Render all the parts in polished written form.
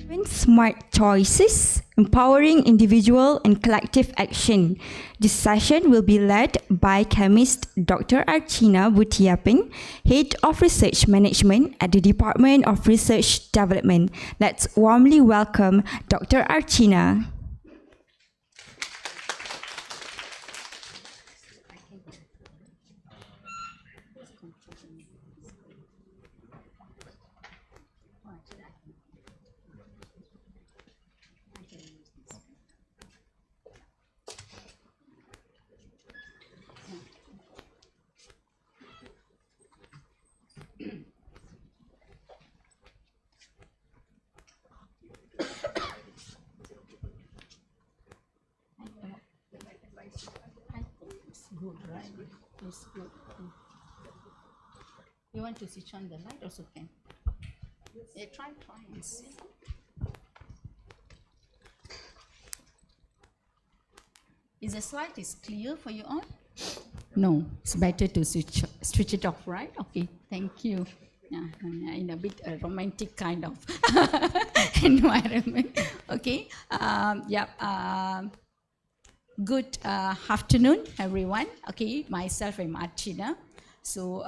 Smart choices, empowering individual and collective action. This session will be led by chemist Dr. Archina Butiaping, Head of Research Management at the Department of Research Development. Let's warmly welcome Dr. Archina. Good, right? It's good. You want to switch on the light also can. Yeah, try and see. Is the slide clear for you all? No, it's better to switch it off, right? Okay, thank you. Yeah, in a bit romantic kind of environment. Okay. Good afternoon, everyone. Okay, myself, I'm Archina. So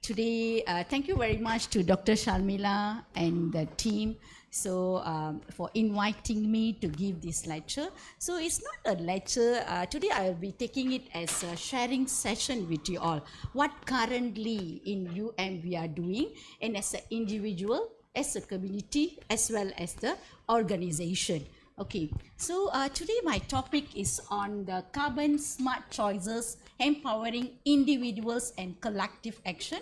today, thank you very much to Dr. Sharmila and the team for inviting me to give this lecture. So it's not a lecture. Today I will be taking it as a sharing session with you all. What currently in UM we are doing, and as an individual, as a community, as well as the organization. Okay, so today my topic is on the carbon smart choices, empowering individuals and collective action,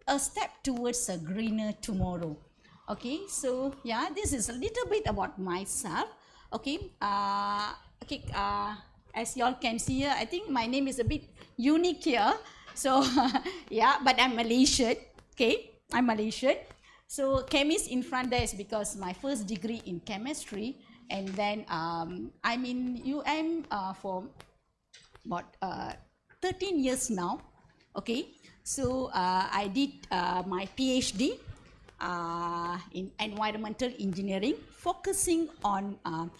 a step towards a greener tomorrow. Okay, so yeah, this is a little bit about myself. Okay, as y'all can see here, I think my name is a bit unique here. So yeah, but I'm Malaysian. Okay, I'm Malaysian. So chemist in front there is because my first degree in chemistry. And then I'm in UM for about 13 years now. Okay, so I did my PhD in environmental engineering, focusing on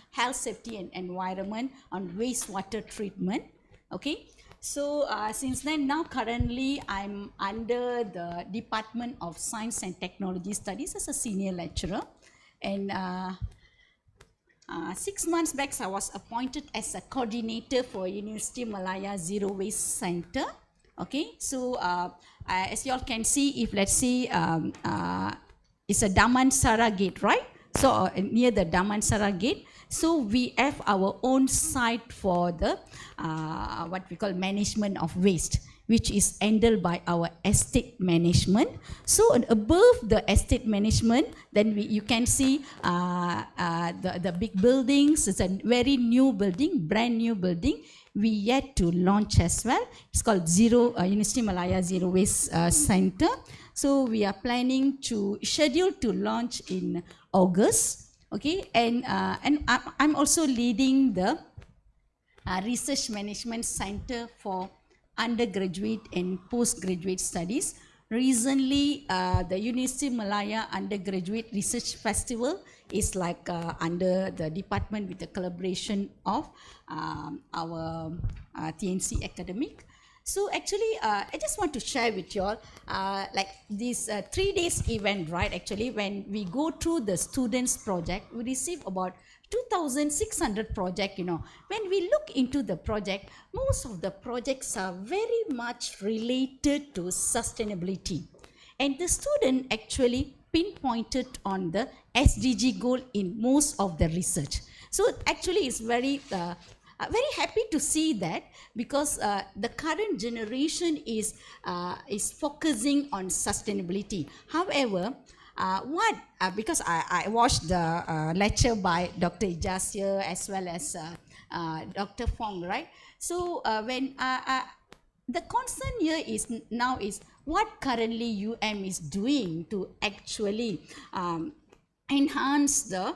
health, safety and environment, on wastewater treatment. Okay, so since then, now currently I'm under the Department of Science and Technology Studies as a senior lecturer. And 6 months back, I was appointed as a coordinator for Universiti Malaya Zero Waste Center. Okay, so as you all can see, if let's see, it's a Damansara gate, right? So near the Damansara gate, so we have our own site for the what we call management of waste, which is handled by our estate management. So above the estate management, then you can see the big buildings. It's a very new building, brand new building. We yet to launch as well. It's called Universiti Malaya Zero Waste Center. So we are planning to schedule to launch in August. Okay, and I'm also leading the Research Management Center for undergraduate and postgraduate studies. Recently, the Universiti Malaya Undergraduate Research Festival is like under the department with the collaboration of our TNC academic. So actually, I just want to share with you all like this 3 days event, right? Actually, when we go through the students project, we receive about 2,600 project, you know. When we look into the project, most of the projects are very much related to sustainability. And the student actually pinpointed on the SDG goal in most of the research. So actually it's very happy to see that, because the current generation is focusing on sustainability. However, because I watched the lecture by Dr. Ijazia as well as Dr. Fong, right? So when the concern here is now is what currently UM is doing to actually enhance the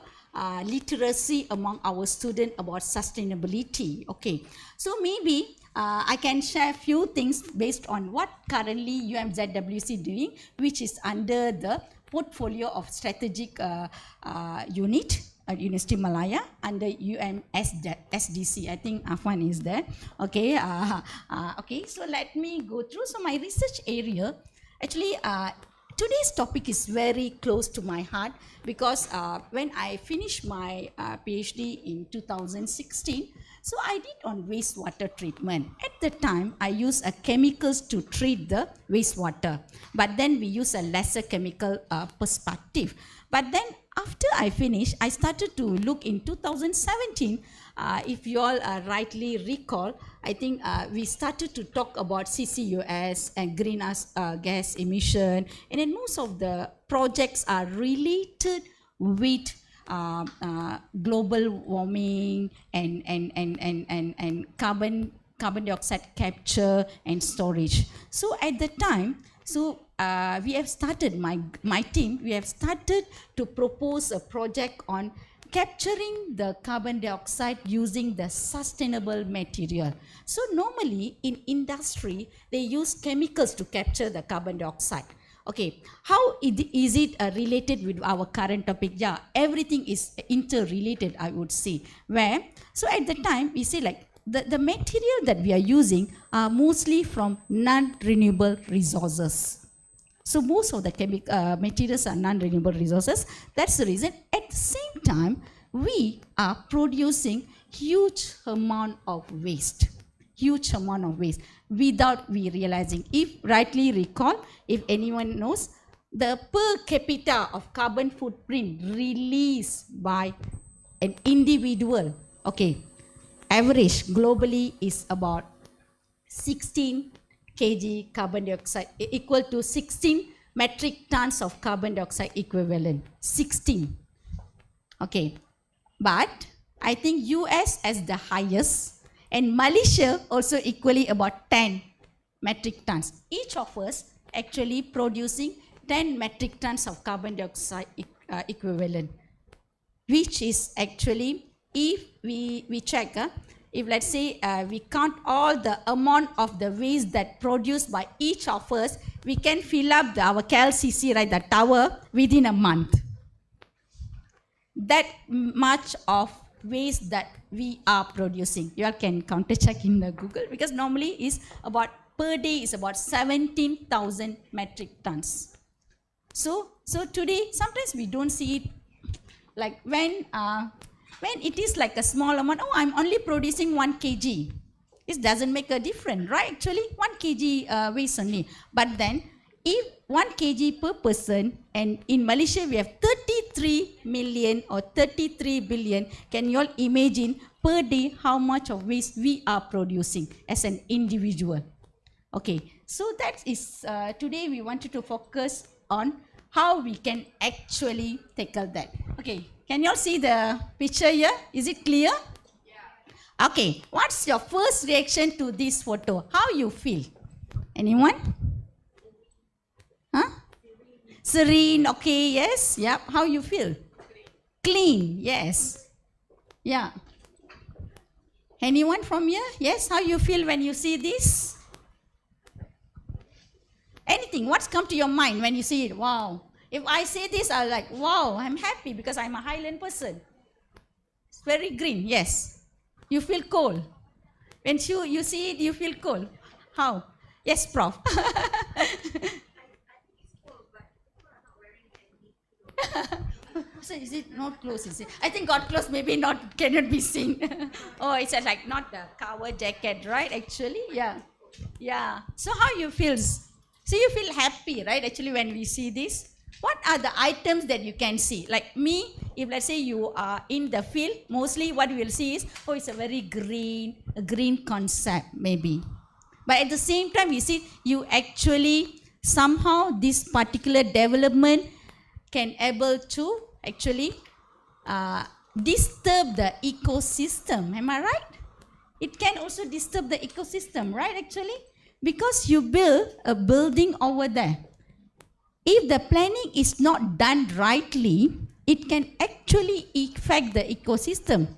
literacy among our students about sustainability. Okay, so maybe I can share a few things based on what currently UMZWC doing, which is under the portfolio of strategic unit at Universiti Malaya under SDC. I think Afwan is there. Okay, okay. So let me go through. So my research area, actually, today's topic is very close to my heart because when I finished my PhD in 2016, so I did on wastewater treatment. At the time, I used chemicals to treat the wastewater, but then we use a lesser chemical perspective. But then after I finished, I started to look in 2017. If you all rightly recall, I think we started to talk about CCUS and greenhouse gas emission, and then most of the projects are related with global warming and carbon dioxide capture and storage. So at the time, so we have started, my team, we have started to propose a project on capturing the carbon dioxide using the sustainable material. So normally in industry, they use chemicals to capture the carbon dioxide. Okay, how is it related with our current topic? Yeah, everything is interrelated, I would say. Where, so at the time, we say like, the material that we are using are mostly from non-renewable resources. So most of the materials are non-renewable resources. That's the reason. At the same time, we are producing huge amount of waste. Huge amount of waste without we realizing. If rightly recall, if anyone knows, the per capita of carbon footprint released by an individual, okay, average globally is about 16 kg carbon dioxide, equal to 16 metric tons of carbon dioxide equivalent. 16. Okay, but I think US has the highest, and Malaysia also equally about 10 metric tons. Each of us actually producing 10 metric tons of carbon dioxide equivalent, which is actually, if we check, if let's say we count all the amount of the waste that produced by each of us, we can fill up our KLCC, right, the tower, within a month. That much of waste that we are producing. You all can counter check in the Google, because normally is about per day is about 17,000 metric tons. So today sometimes we don't see it, like when it is like a small amount. Oh, I'm only producing 1 kg. It doesn't make a difference, right? Actually 1 kg waste only. But then if 1 kg per person, and in Malaysia we have 33 million or 33 billion, can you all imagine per day how much of waste we are producing as an individual? Okay, so that is, today we wanted to focus on how we can actually tackle that. Okay, can you all see the picture here? Is it clear? Yeah. Okay, what's your first reaction to this photo? How you feel? Anyone? Huh? Serene, okay, yes. Yep. How you feel? Clean, yes. Yeah. Anyone from here? Yes, how you feel when you see this? Anything, what's come to your mind when you see it? Wow. If I say this, I'm like, wow, I'm happy because I'm a highland person. It's very green, yes. You feel cold. When you see it, you feel cold. How? Yes, Prof. So is it not close? Is it? I think got close, maybe not, cannot be seen. Oh, it's like not the cover jacket, right? Actually, yeah. Yeah. So how you feel? So you feel happy, right? Actually, when we see this, what are the items that you can see? Like me, if let's say you are in the field, mostly what we will see is, oh, it's a very green concept, maybe. But at the same time, you see, you actually, somehow this particular development can able to actually disturb the ecosystem. Am I right? It can also disturb the ecosystem, right, actually? Because you build a building over there. If the planning is not done rightly, it can actually affect the ecosystem.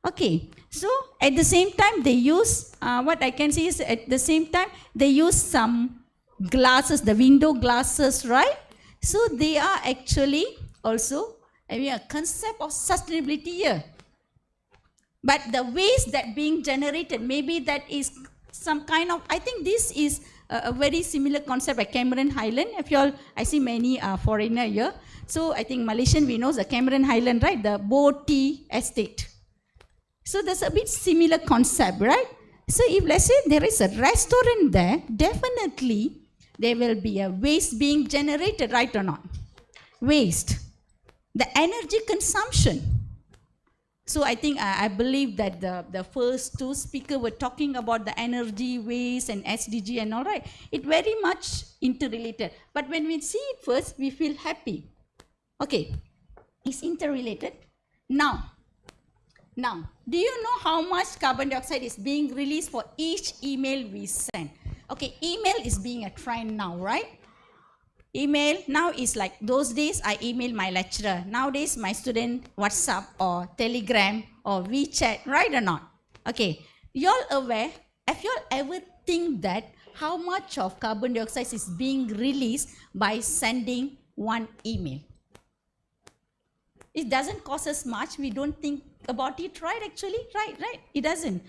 Okay, so at the same time they use, what I can see is at the same time they use some glasses, the window glasses, right? So they are actually also having a concept of sustainability here. But the waste that being generated, maybe that is some kind of, I think this is a very similar concept at Cameron Highland. If you all, I see many foreigner here. So I think Malaysian, we know the Cameron Highland, right? The Bo Tea Estate. So there's a bit similar concept, right? So if let's say there is a restaurant there, definitely there will be a waste being generated, right or not? Waste. The energy consumption. So I think, I believe that the first two speakers were talking about the energy, waste and SDG and all, right. It very much interrelated. But when we see it first, we feel happy. Okay, it's interrelated. Now, do you know how much carbon dioxide is being released for each email we send? Okay, email is being a trend now, right? Email now is like those days I email my lecturer. Nowadays my student WhatsApp or Telegram or WeChat, right or not? Okay, you all aware, if you all ever think that how much of carbon dioxide is being released by sending one email? It doesn't cost us much, we don't think about it, right? Actually, right, it doesn't.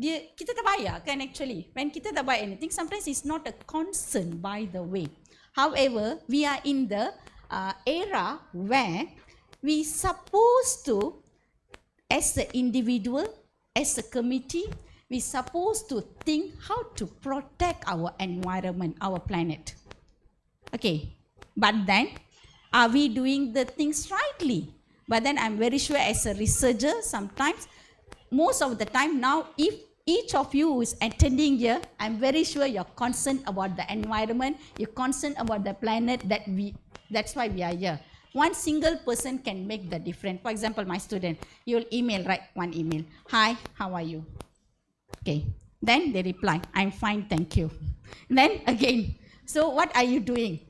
Kita tak bayar kan actually. When kita tak bayar anything, sometimes it's not a concern, by the way. However, we are in the era where we supposed to, as an individual, as a committee, we supposed to think how to protect our environment, our planet. Okay, but then, are we doing the things rightly? But then I'm very sure as a researcher, sometimes, most of the time now, if each of you is attending here, I'm very sure you're concerned about the environment, you're concerned about the planet, that's why we are here. One single person can make the difference. For example, my student, you'll email, write one email. Hi, how are you? Okay, then they reply, I'm fine, thank you. Then again, so what are you doing?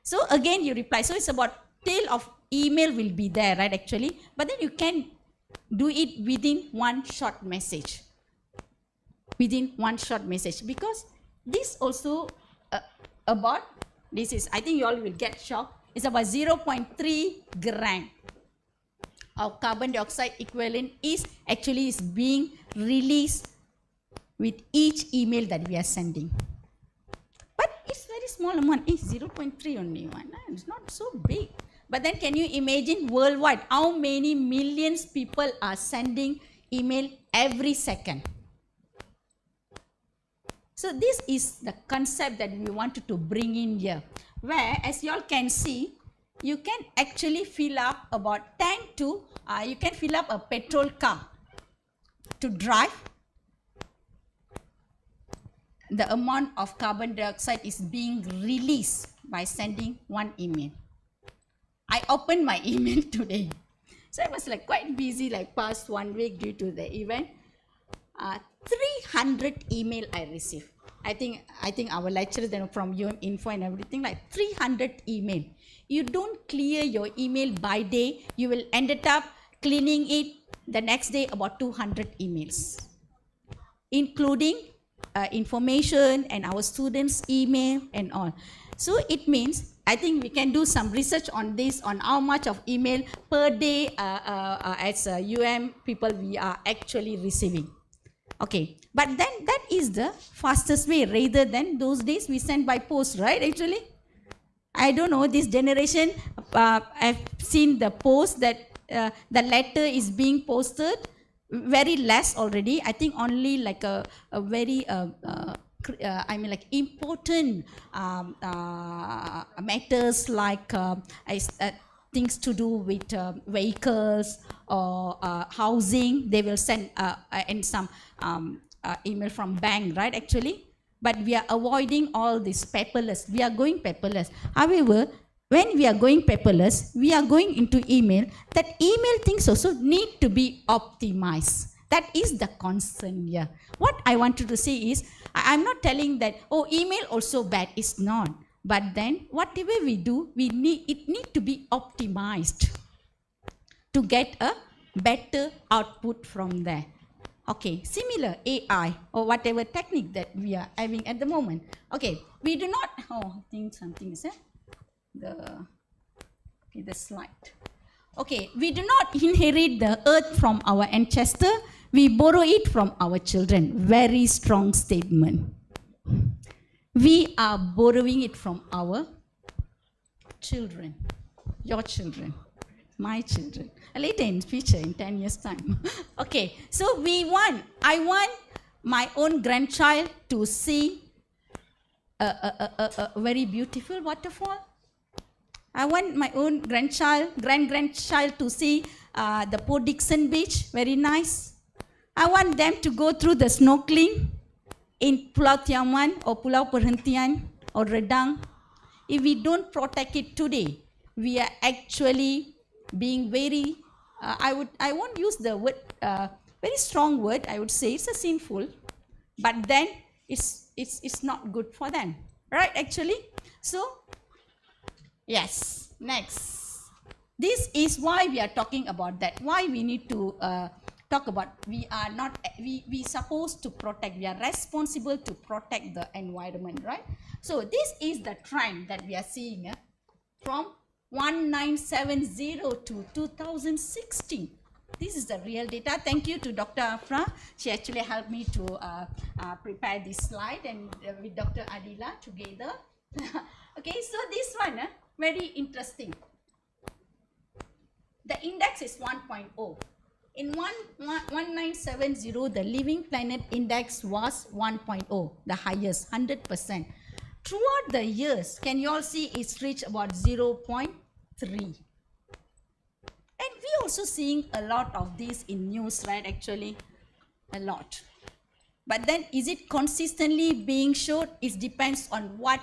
So again you reply. So it's about tail of email will be there, right, actually. But then you can do it within one short message. Within one short message. Because this also about, this is, I think you all will get shocked. It's about 0.3 gram of carbon dioxide equivalent is being released with each email that we are sending. But it's very small amount. It's 0.3 only one. It's not so big. But then can you imagine worldwide how many millions people are sending email every second? So this is the concept that we wanted to bring in here, where as you all can see, you can actually fill up about 10 to, you can fill up a petrol car to drive. The amount of carbon dioxide is being released by sending one email. I opened my email today. So I was like quite busy like past 1 week due to the event. 300 email I received. I think our lecturers then from UM Info and everything, like 300 email. You don't clear your email by day, you will end up cleaning it the next day about 200 emails, including information and our students' email and all. So it means, I think we can do some research on this, on how much of email per day as UM people we are actually receiving. Okay, but then that is the fastest way rather than those days we send by post, right, actually? I don't know, this generation, I've seen the post that the letter is being posted, very less already. I think only like a very, I mean like important matters like things to do with vehicles or housing, they will send and some email from bank, right, actually. But we are avoiding all this paperless. We are going paperless. However, when we are going paperless, we are going into email. That email things also need to be optimized. That is the concern here. What I wanted to say is, I'm not telling that, oh, email also bad. It's not. But then, whatever we do, it need to be optimized to get a better output from there. Okay, similar AI or whatever technique that we are having at the moment. Okay, we do not, oh, I think something is there. the slide. Okay, we do not inherit the earth from our ancestor, we borrow it from our children. Very strong statement. We are borrowing it from our children, your children, my children. Later in future, in 10 years' time. Okay, so I want my own grandchild to see a very beautiful waterfall. I want my own grandchild to see the Port Dickson beach, very nice. I want them to go through the snorkeling in Pulau Tiaman or Pulau Perhentian or Redang. If we don't protect it today, we are actually being very, I won't use the word, very strong word, I would say it's a sinful, but then it's not good for them, right, actually? So, yes, next. This is why we are talking about that, why we need to talk about, we supposed to protect, we are responsible to protect the environment, right? So this is the trend that we are seeing from 1970 to 2016. This is the real data. Thank you to Dr. Afra. She actually helped me to prepare this slide, and with Dr. Adila together. Okay, so this one, very interesting. The index is 1.0. In 1970, the living planet index was 1.0, the highest, 100%. Throughout the years, can you all see it's reached about 0.3. And we also seeing a lot of this in news, right, actually, a lot. But then is it consistently being shown? It depends on what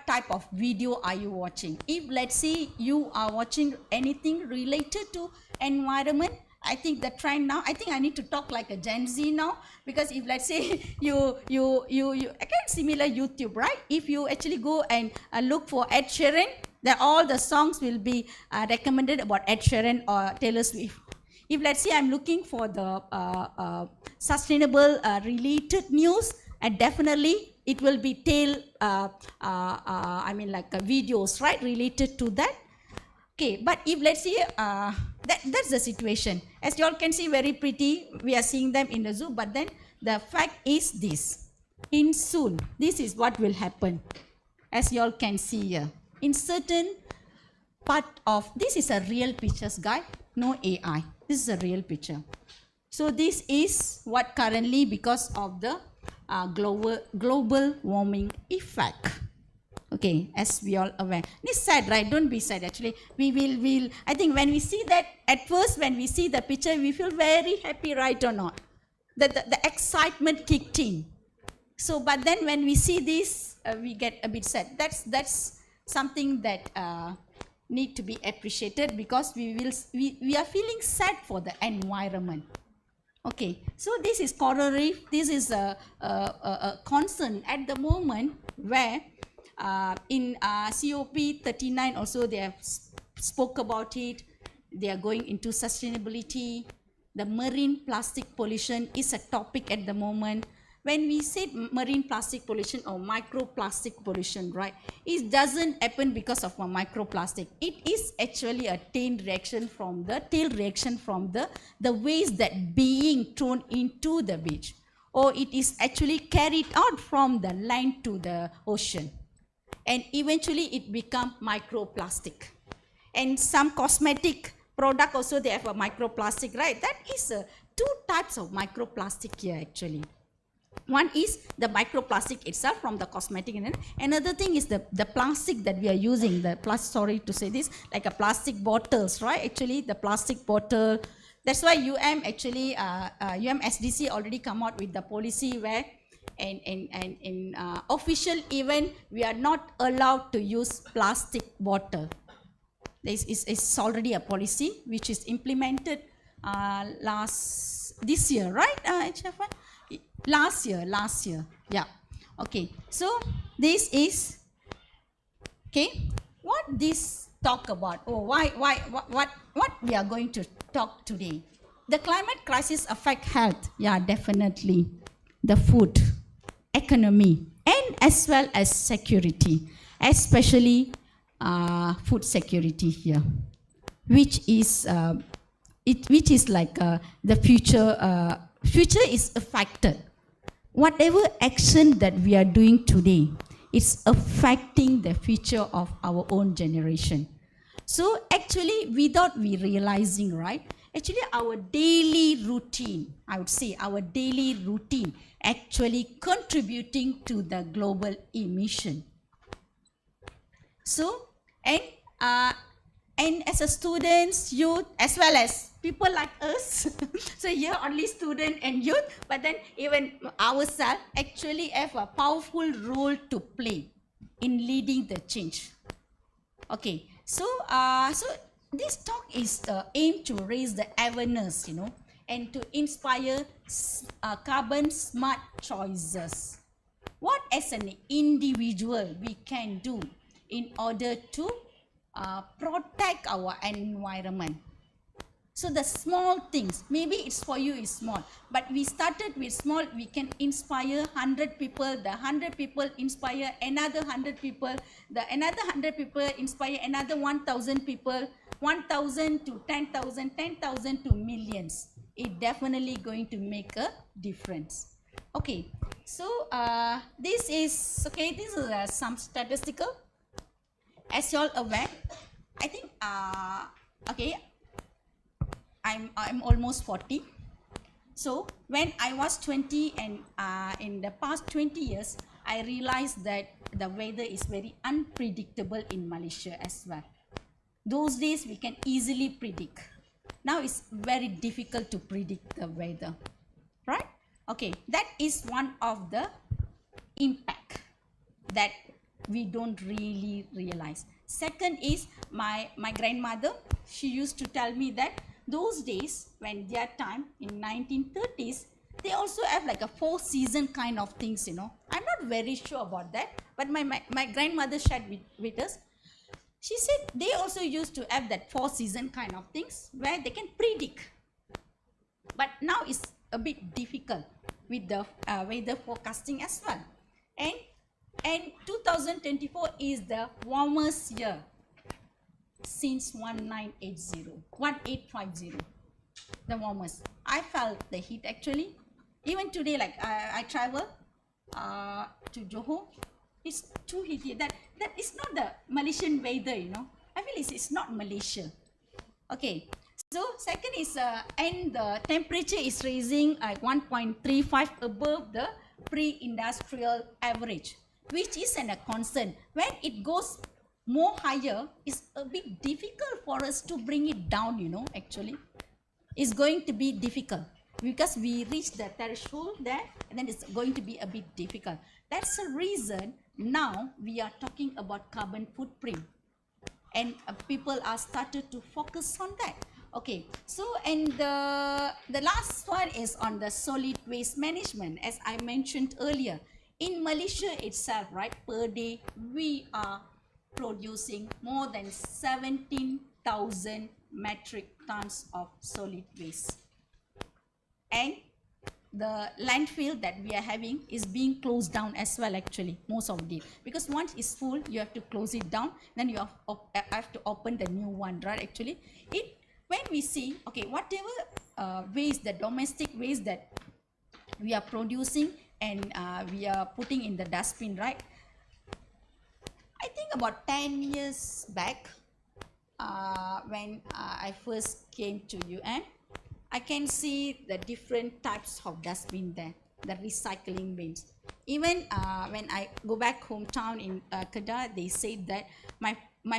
type of video are you watching. If let's say you are watching anything related to environment, I think the trend now, I think I need to talk like a Gen Z now, because if let's say you again similar YouTube, right? If you actually go and look for Ed Sheeran, then all the songs will be recommended about Ed Sheeran or Taylor Swift. If let's say I'm looking for the sustainable related news, and definitely it will be videos, right, related to that. Okay, but if let's see, that's the situation. As you all can see, very pretty, we are seeing them in the zoo, but then the fact is this. In soon, this is what will happen. As you all can see here. In certain part of, this is a real pictures, guys, no AI. This is a real picture. So this is what currently, because of the global warming effect. Okay, as we all aware. It's sad, right? Don't be sad, actually. We'll I think when we see that, at first when we see the picture, we feel very happy, right or not? The excitement kicked in. So, but then when we see this, we get a bit sad. That's something that need to be appreciated, because we are feeling sad for the environment. Okay, so this is coral reef. This is a concern at the moment, where in COP39 also they have spoke about it. They are going into sustainability. The marine plastic pollution is a topic at the moment. When we say marine plastic pollution or microplastic pollution, right, it doesn't happen because of a microplastic. It is actually a tail reaction from the waste that being thrown into the beach, or it is actually carried out from the land to the ocean, and eventually it become microplastic. And some cosmetic product also, they have a microplastic, right? That is two types of microplastic here actually. One is the microplastic itself from the cosmetic, and another thing is the plastic that we are using, sorry to say this, like a plastic bottles, right? Actually the plastic bottle. That's why UMSDC already come out with the policy where in official event we are not allowed to use plastic bottle. It's already a policy which is implemented this year, right, HFI? Last year, yeah. Okay, so this is, okay, what this talk about, what we are going to talk today. The climate crisis affect health, yeah, definitely. The food, economy, and as well as security, especially food security here, which is which is like the future. Future is affected. Whatever action that we are doing today, it's affecting the future of our own generation. So actually, without we realizing, right? Actually, our daily routine, I would say, our daily routine actually contributing to the global emission. So, and as a students, youth, as well as people like us, so here only student and youth, but then even ourselves actually have a powerful role to play in leading the change. Okay, so this talk is aimed to raise the awareness, and to inspire carbon smart choices. What as an individual we can do in order to protect our environment. So the small things, maybe it's for you is small, but we started with small, we can inspire 100 people, the 100 people inspire another 100 people, the another 100 people inspire another 1,000 people, 1,000 to 10,000, 10,000 to millions. It definitely going to make a difference. Okay, so this is some statistical. As you all aware, I think okay, I'm almost 40. So when I was 20 and in the past 20 years, I realized that the weather is very unpredictable in Malaysia as well. Those days we can easily predict. Now it's very difficult to predict the weather, right? Okay, that is one of the impact that we don't really realize. Second is my grandmother, she used to tell me that those days when their time in 1930s, they also have like a 4-season kind of things, I'm not very sure about that, but my grandmother shared with us. She said they also used to have that 4-season kind of things where they can predict. But now it's a bit difficult with the weather forecasting as well. And 2024 is the warmest year since 1850, the warmest. I felt the heat actually. Even today, like I travel to Johor, it's too heaty. That is not the Malaysian weather, I feel it's not Malaysia. Okay. So second is and the temperature is raising at 1.35 above the pre-industrial average, which is a concern. When it goes more higher, it's a bit difficult for us to bring it down, actually. It's going to be difficult because we reach the threshold there, and then it's going to be a bit difficult. That's the reason now we are talking about carbon footprint, and people are started to focus on that. Okay, so and the last one is on the solid waste management. As I mentioned earlier, in Malaysia itself, right, per day we are producing more than 17,000 metric tons of solid waste, and the landfill that we are having is being closed down as well, actually, most of it, because once it's full you have to close it down, then you have to open the new one, right? Actually, when we see, okay, whatever waste, the domestic waste that we are producing and we are putting in the dustbin, right? I think about 10 years back, when I first came to UM, I can see the different types of dustbin there, the recycling bins. Even when I go back hometown in Kedah, they said that my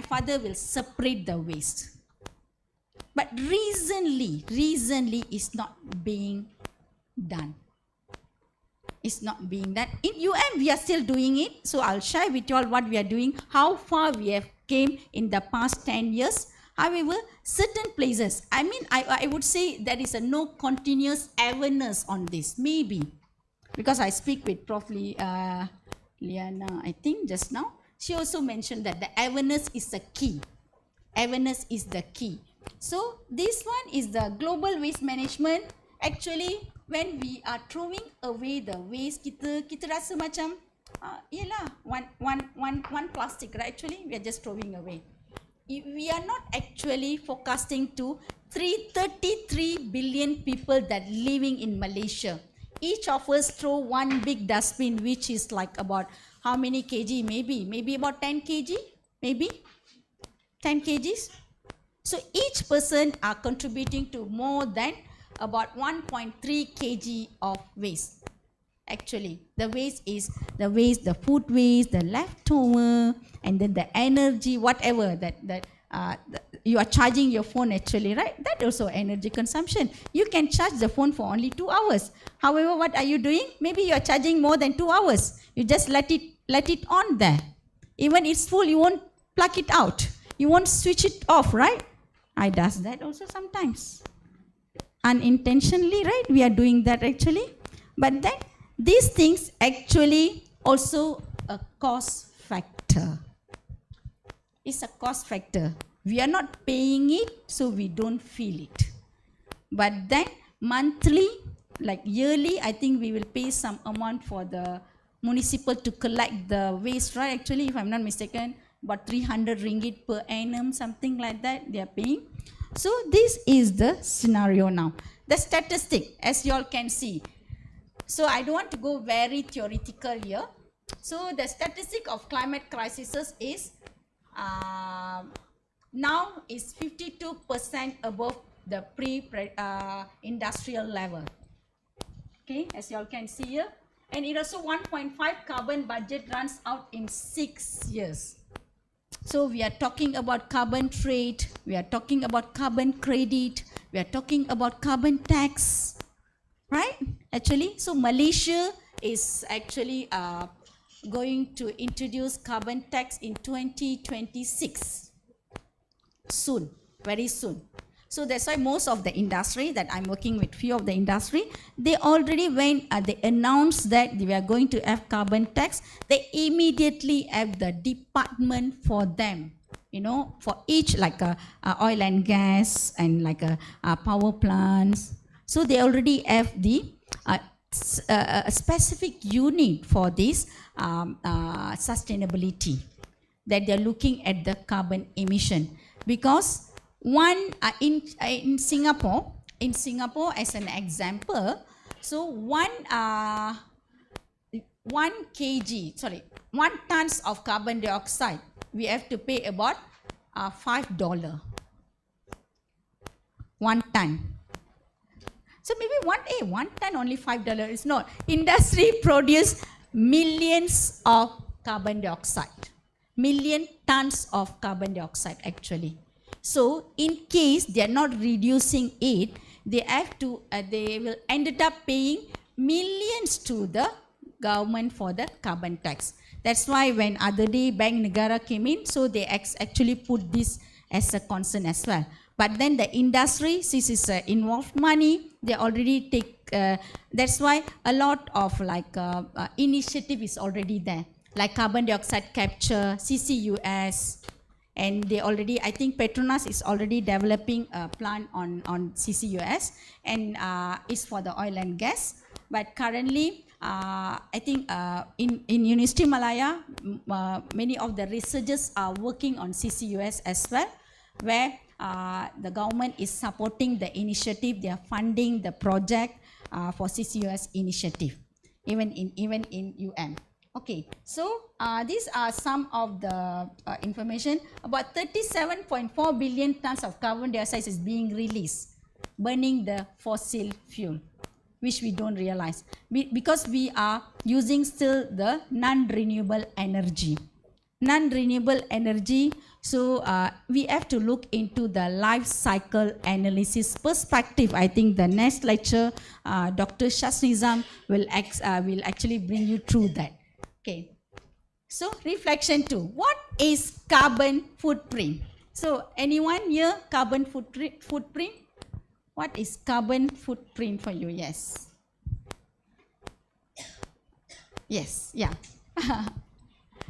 father will separate the waste. But recently it's not being done. It's not being done. In UM, we are still doing it. So I'll share with you all what we are doing, how far we have came in the past 10 years. However, certain places, I mean, I would say there is no continuous awareness on this, maybe. Because I speak with Prof. Liana, I think just now, she also mentioned that the awareness is the key. Awareness is the key. So this one is the global waste management. Actually, when we are throwing away the waste, kita rasa macam One plastic, right? Actually, we are just throwing away. We are not actually forecasting to 333 billion people that living in Malaysia. Each of us throw one big dustbin, which is like about how many kg? Maybe about 10 kg, maybe 10 kgs. So each person are contributing to more than about 1.3 kg of waste. Actually, the waste is the food waste, the leftover, and then the energy, whatever that you are charging your phone actually, right? That also energy consumption. You can charge the phone for only 2 hours. However, what are you doing? Maybe you are charging more than 2 hours. You just let it on there. Even it's full, you won't plug it out. You won't switch it off, right? I does that also sometimes. Unintentionally, right? We are doing that actually. But then these things actually also a cost factor. It's a cost factor. We are not paying it, so we don't feel it. But then monthly, like yearly, I think we will pay some amount for the municipal to collect the waste, right? Actually, if I'm not mistaken, about 300 ringgit per annum, something like that they are paying. So this is the scenario now. The statistic, as you all can see. So I don't want to go very theoretical here. So the statistic of climate crisis is now is 52% above the pre-industrial level. Okay, as you all can see here. And it also 1.5 carbon budget runs out in 6 years. So we are talking about carbon trade, we are talking about carbon credit, we are talking about carbon tax. Right? Actually, so Malaysia is actually going to introduce carbon tax in 2026. Soon, very soon. So that's why most of the industry that I'm working with, few of the industry, they already they announced that they are going to have carbon tax, they immediately have the department for them. You know, for each like a oil and gas and like a power plants. So they already have the a specific unit for this sustainability, that they're looking at the carbon emission. Because one in Singapore as an example, so 1 tons of carbon dioxide, we have to pay about $5. 1 ton. So maybe 1 ton only $5 is not. Industry produce millions of carbon dioxide, million tons of carbon dioxide actually. So in case they are not reducing it, they have to they will ended up paying millions to the government for the carbon tax. That's why when other day Bank Negara came in, so they actually put this as a concern as well. But then the industry, since it's involved money, they already take, that's why a lot of like initiative is already there. Like carbon dioxide capture, CCUS, and they already, I think Petronas is already developing a plant on CCUS, and it's for the oil and gas. But currently, I think in Universiti Malaya, many of the researchers are working on CCUS as well, where the government is supporting the initiative, they are funding the project for CCUS initiative, even in UM. Okay, so these are some of the information. About 37.4 billion tons of carbon dioxide is being released, burning the fossil fuel, which we don't realize. Because we are using still the non-renewable energy. Non-renewable energy, so we have to look into the life cycle analysis perspective. I think the next lecture, Dr. Shasnizam will actually bring you through that. Okay, so reflection 2. What is carbon footprint? So anyone here, carbon footprint? What is carbon footprint for you? Yes. Yes, yeah.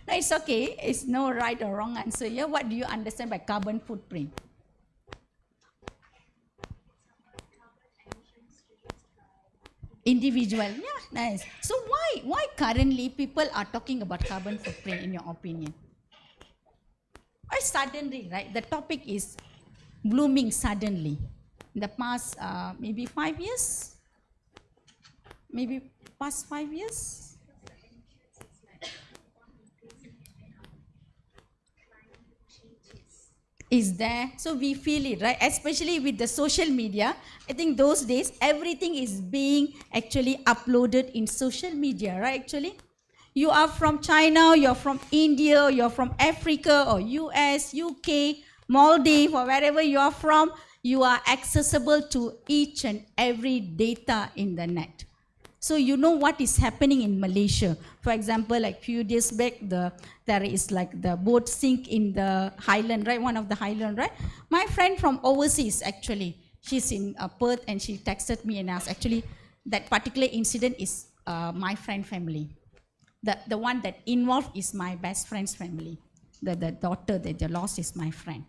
No, it's okay. It's no right or wrong answer here. What do you understand by carbon footprint? individual. Yeah, nice. So why currently people are talking about carbon footprint in your opinion? Why suddenly, right? The topic is blooming suddenly. In the past, maybe 5 years, maybe past 5 years. Is there, so we feel it, right? Especially with the social media. I think those days everything is being actually uploaded in social media, right? Actually, you are from China, you're from India, you're from Africa or US, UK, Maldives, or wherever you are from, you are accessible to each and every data in the net. So you know what is happening in Malaysia. For example, like few days back, there is like the boat sink in the highland, right? One of the highland, right? My friend from overseas, actually, she's in Perth, and she texted me and asked, actually, that particular incident is my friend family. The one that involved is my best friend's family. The daughter that they lost is my friend.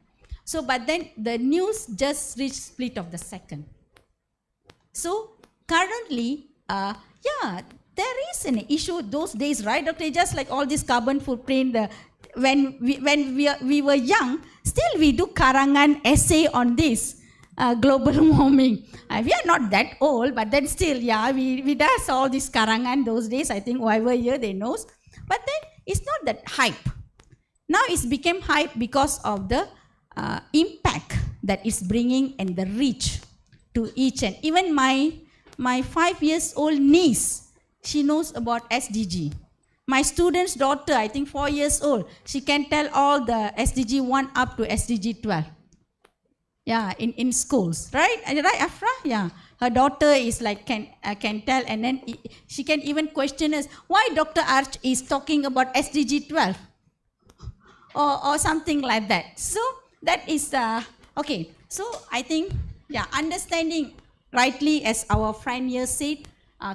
So, but then the news just reached split of the second. So currently, yeah, there is an issue those days, right, Dr. Just like all this carbon footprint, when we were young, still we do karangan essay on this global warming. We are not that old, but then still, yeah, we does all this karangan those days. I think whoever here they knows. But then it's not that hype. Now it's become hype because of the impact that it's bringing and the reach to each. And even my 5-year-old niece, she knows about SDG. My student's daughter, I think 4 years old, she can tell all the SDG 1 up to SDG 12. Yeah, in schools, right? Right, Afra? Yeah. Her daughter is like, can tell, and then she can even question us, why Dr. Arch is talking about SDG 12? Or something like that. So that is, okay. So I think, yeah, understanding rightly, as our friend here said,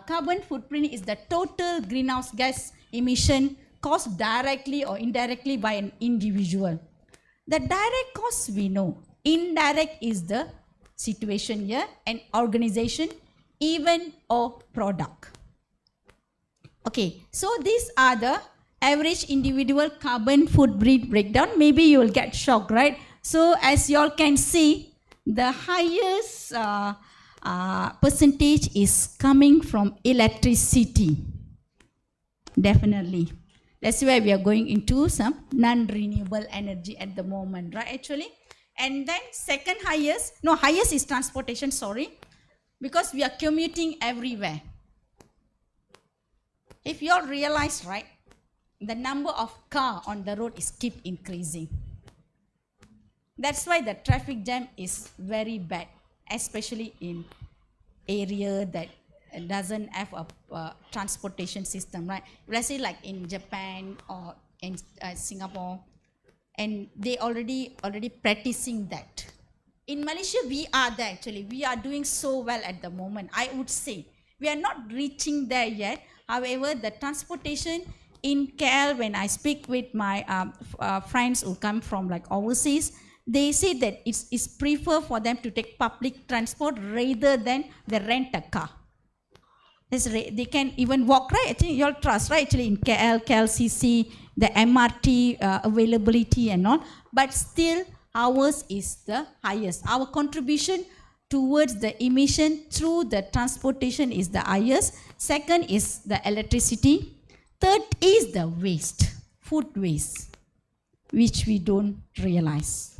carbon footprint is the total greenhouse gas emission caused directly or indirectly by an individual. The direct cause we know. Indirect is the situation here, an organization, event or product. Okay, so these are the average individual carbon footprint breakdown. Maybe you will get shocked, right? So as you all can see, the highest percentage is coming from electricity. Definitely. That's why we are going into some non-renewable energy at the moment, right, actually? And then second highest, no, highest is transportation, sorry, because we are commuting everywhere. If you all realize, right, the number of car on the road is keep increasing. That's why the traffic jam is very bad, especially in area that doesn't have a transportation system, right? Let's say like in Japan or in Singapore, and they already practicing that. In Malaysia, we are there actually. We are doing so well at the moment. I would say we are not reaching there yet. However, the transportation in KL, when I speak with my friends who come from like overseas, they say that it's prefer for them to take public transport rather than they rent a car. They can even walk, right? I think you all trust, right? Actually in KL, KLCC, the MRT availability and all. But still, ours is the highest. Our contribution towards the emission through the transportation is the highest. Second is the electricity. Third is the waste, food waste, which we don't realize.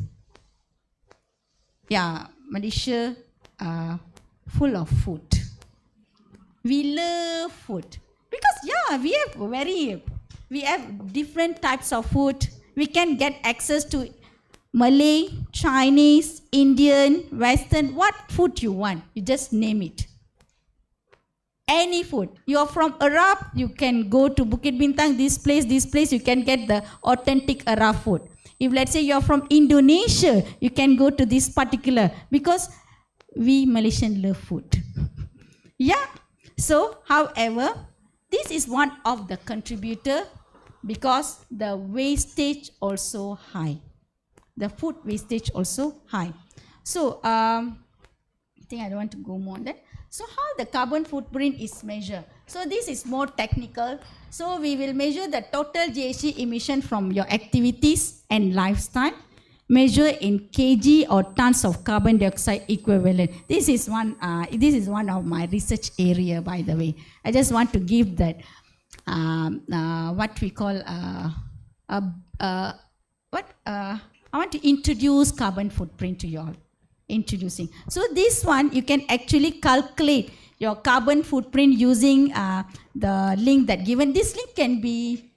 Yeah, Malaysia full of food. We love food because yeah, we have different types of food. We can get access to Malay, Chinese, Indian, Western, what food you want, you just name it. Any food. You are from Arab, you can go to Bukit Bintang, this place, you can get the authentic Arab food. If let's say you are from Indonesia, you can go to this particular, because we Malaysian love food. Yeah. So, however, this is one of the contributor because the wastage also high. The food wastage also high. So, I think I don't want to go more on that. So how the carbon footprint is measured? So this is more technical. So we will measure the total GHG emission from your activities and lifestyle, measure in kg or tons of carbon dioxide equivalent. This is one of my research area, by the way. I just want to give that what we call I want to introduce carbon footprint to you all. Introducing. So this one you can actually calculate your carbon footprint using the link that given. This link can be,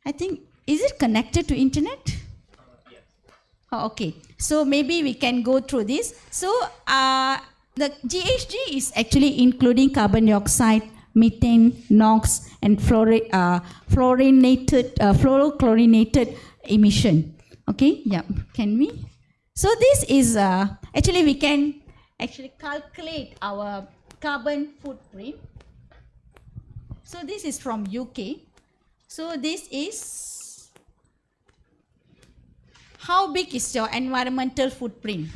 I think, is it connected to internet? Yes. Oh, okay. So maybe we can go through this. So the GHG is actually including carbon dioxide, methane, NOx, and fluorochlorinated emission. Okay. Yeah. Can we? So this is actually we can actually calculate our carbon footprint. So this is from UK. So this is how big is your environmental footprint.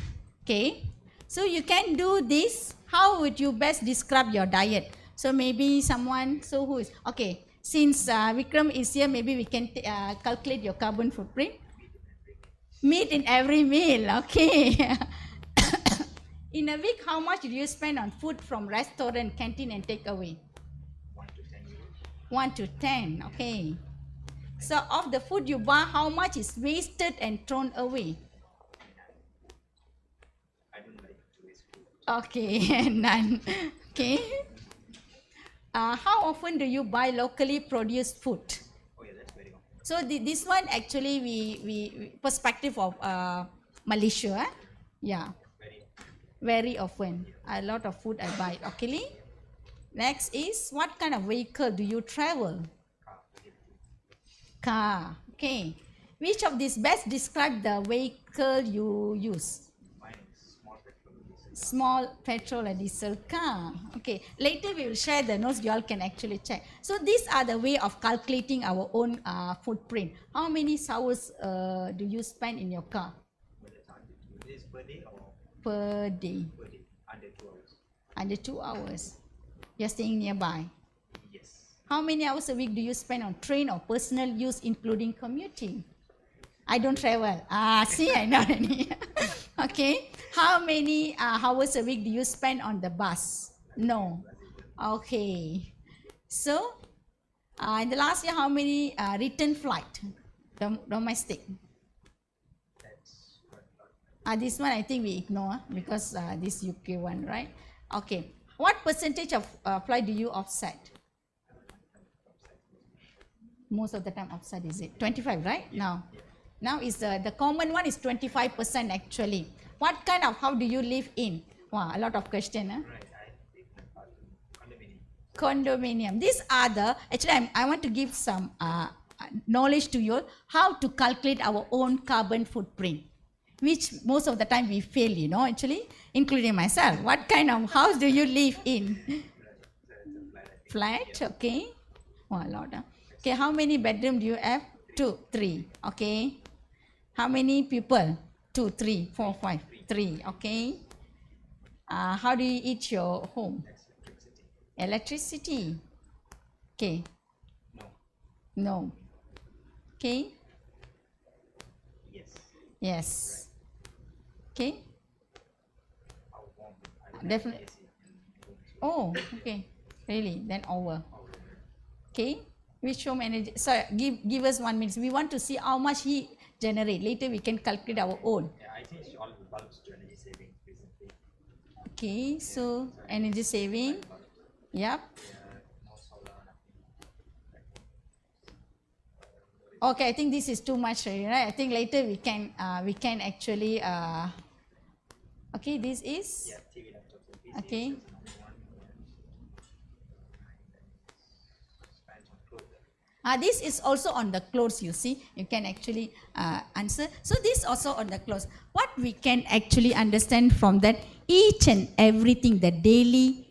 Okay. So you can do this. How would you best describe your diet? So maybe someone, so who is, okay, since Vikram is here, maybe we can calculate your carbon footprint. Meat in every meal, okay. In a week, how much do you spend on food from restaurant, canteen, and takeaway? 1 to 10 euros. 1 to 10, okay. So of the food you buy, how much is wasted and thrown away? I don't like to waste food. Okay, none. Okay. How often do you buy locally produced food? Oh yeah, that's very common. So this one actually we perspective of Malaysia, yeah, very often. A lot of food I buy locally. Next is what kind of vehicle do you travel? Car. Okay. Which of these best describe the vehicle you use? Mine is small petrol diesel. Small petrol and diesel car. Okay. Later we will share the notes. You all can actually check. So these are the way of calculating our own footprint. How many hours do you spend in your car? But the target is per day or Per day. per day? Under 2 hours. Under 2 hours. You're staying nearby. Yes. How many hours a week do you spend on train or personal use, including commuting? I don't travel. See, I know any. Okay. How many hours a week do you spend on the bus? No. Okay. So, in the last year, how many return flight? Domestic. That's quite a lot. This one I think we ignore because this UK one, right? Okay. What percentage of flight do you offset? Most of the time offset, is it? 25, right? Now is the common one is 25% actually. What kind of, how do you live in? Wow, a lot of question. Huh? Right, I live in a condominium. Condominium. These are the, actually I want to give some knowledge to you how to calculate our own carbon footprint, which most of the time we fail, you know, actually, including myself. What kind of house do you live in? Flat, okay. Oh, a lot. Huh? Okay, how many bedroom do you have? 2, 3, okay. How many people? 2, 3, 4, 5, 3, okay. How do you eat your home? Electricity. Okay. No. Okay. Yes. Yes. Okay. How warm? I don't have Definitely. AC in home. Oh, okay. Really? Then over. Okay. Which home energy? So give us 1 minute. We want to see how much he generate. Later we can calculate our own. Yeah, I changed all the bulbs to energy saving recently. Okay. So energy saving. Yep. No solar, nothing. Okay. I think this is too much, right? I think later we can actually. Okay. This is. Yeah, TV, laptops, and PCs. Okay. That's another one. Spends on clothes. This is also on the clothes, you see. You can actually answer. So this also on the clothes. What we can actually understand from that, each and everything, the daily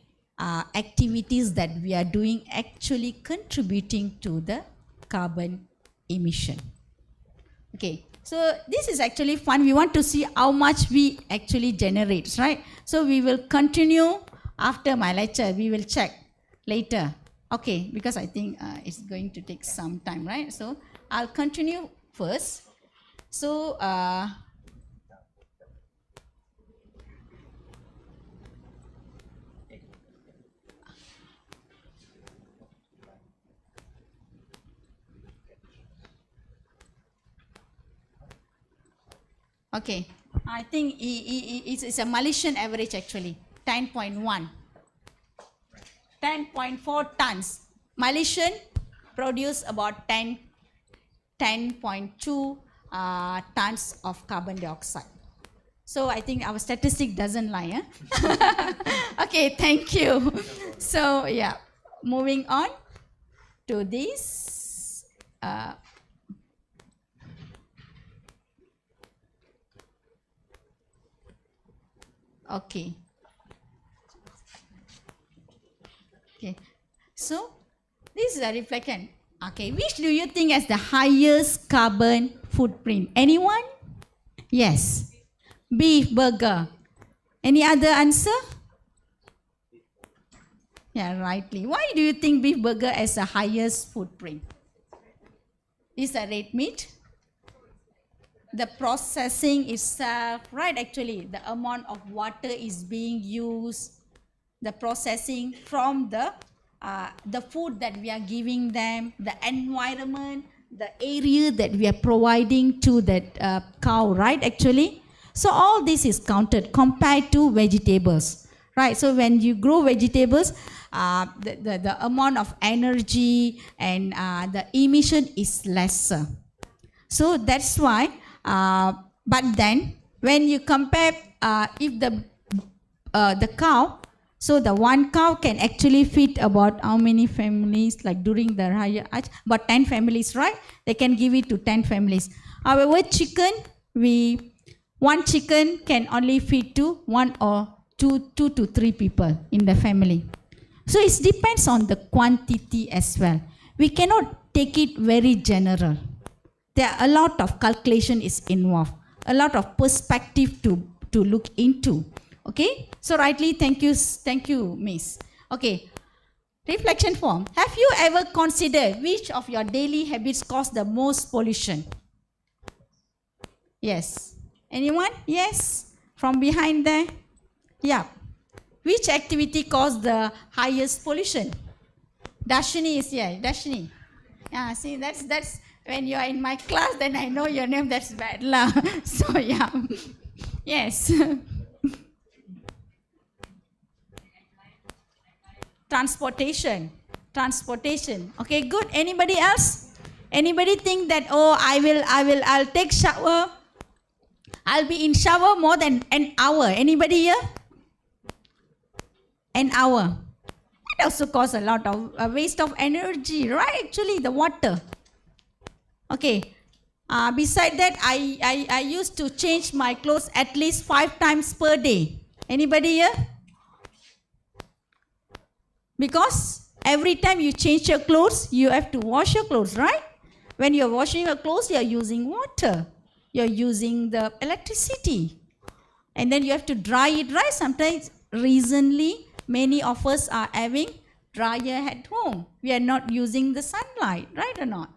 activities that we are doing actually contributing to the carbon emission. Okay. So this is actually fun. We want to see how much we actually generate, right? So we will continue after my lecture, we will check later. Okay, because I think it's going to take some time, right? So I'll continue first. So okay, I think it's a Malaysian average actually, 10.1. 10.4 tons. Malaysian produce about 10.2 tons of carbon dioxide. So I think our statistic doesn't lie. Okay, thank you. So yeah, moving on to this. Okay. Okay. So this is a reflection. Okay, which do you think has the highest carbon footprint? Anyone? Yes. Beef burger. Any other answer? Yeah, rightly. Why do you think beef burger has the highest footprint? Is a red meat? The processing itself, right? Actually, the amount of water is being used, the processing from the food that we are giving them, the environment, the area that we are providing to that cow, right? Actually, so all this is counted compared to vegetables, right? So when you grow vegetables, the amount of energy and the emission is lesser. So that's why. But then when you compare, if the cow, so the one cow can actually feed about how many families, like during the Raya Hajj, about 10 families, right? They can give it to 10 families. However, chicken, one chicken can only feed to 1 or 2 to 3 people in the family. So it depends on the quantity as well. We cannot take it very general. There are a lot of calculation is involved, a lot of perspective to look into. Okay, so rightly, thank you, Miss. Okay, reflection form. Have you ever considered which of your daily habits cause the most pollution? Yes. Anyone? Yes. From behind there? Yeah. Which activity caused the highest pollution? Dashini is here. Dashini. Yeah. See, that's. When you are in my class, then I know your name, that's bad lah. So yeah, yes. Transportation. Okay, good. Anybody else? Anybody think that, oh, I'll take shower. I'll be in shower more than an hour. Anybody here? An hour. It also causes a lot of waste of energy, right? Actually, the water. Okay, beside that, I used to change my clothes at least 5 times per day. Anybody here? Because every time you change your clothes, you have to wash your clothes, right? When you're washing your clothes, you're using water. You're using the electricity. And then you have to dry it, right? Sometimes, recently, many of us are having dryer at home. We are not using the sunlight, right or not?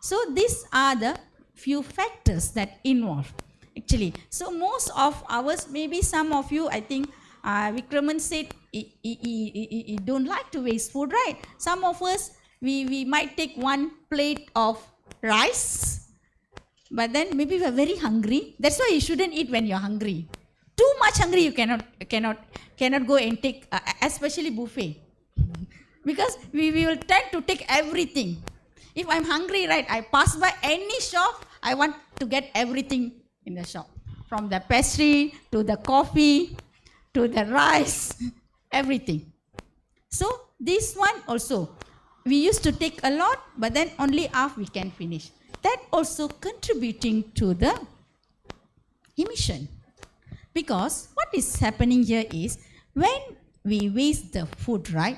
So these are the few factors that involve actually. So most of ours, maybe some of you, I think Vikraman said he don't like to waste food, right? Some of us, we might take 1 plate of rice, but then maybe we are very hungry. That's why you shouldn't eat when you're hungry. Too much hungry, you cannot go and take, especially buffet, because we will tend to take everything. If I'm hungry, right, I pass by any shop, I want to get everything in the shop. From the pastry, to the coffee, to the rice, everything. So, this one also, we used to take a lot, but then only half we can finish. That also contributing to the emission. Because what is happening here is, when we waste the food, right,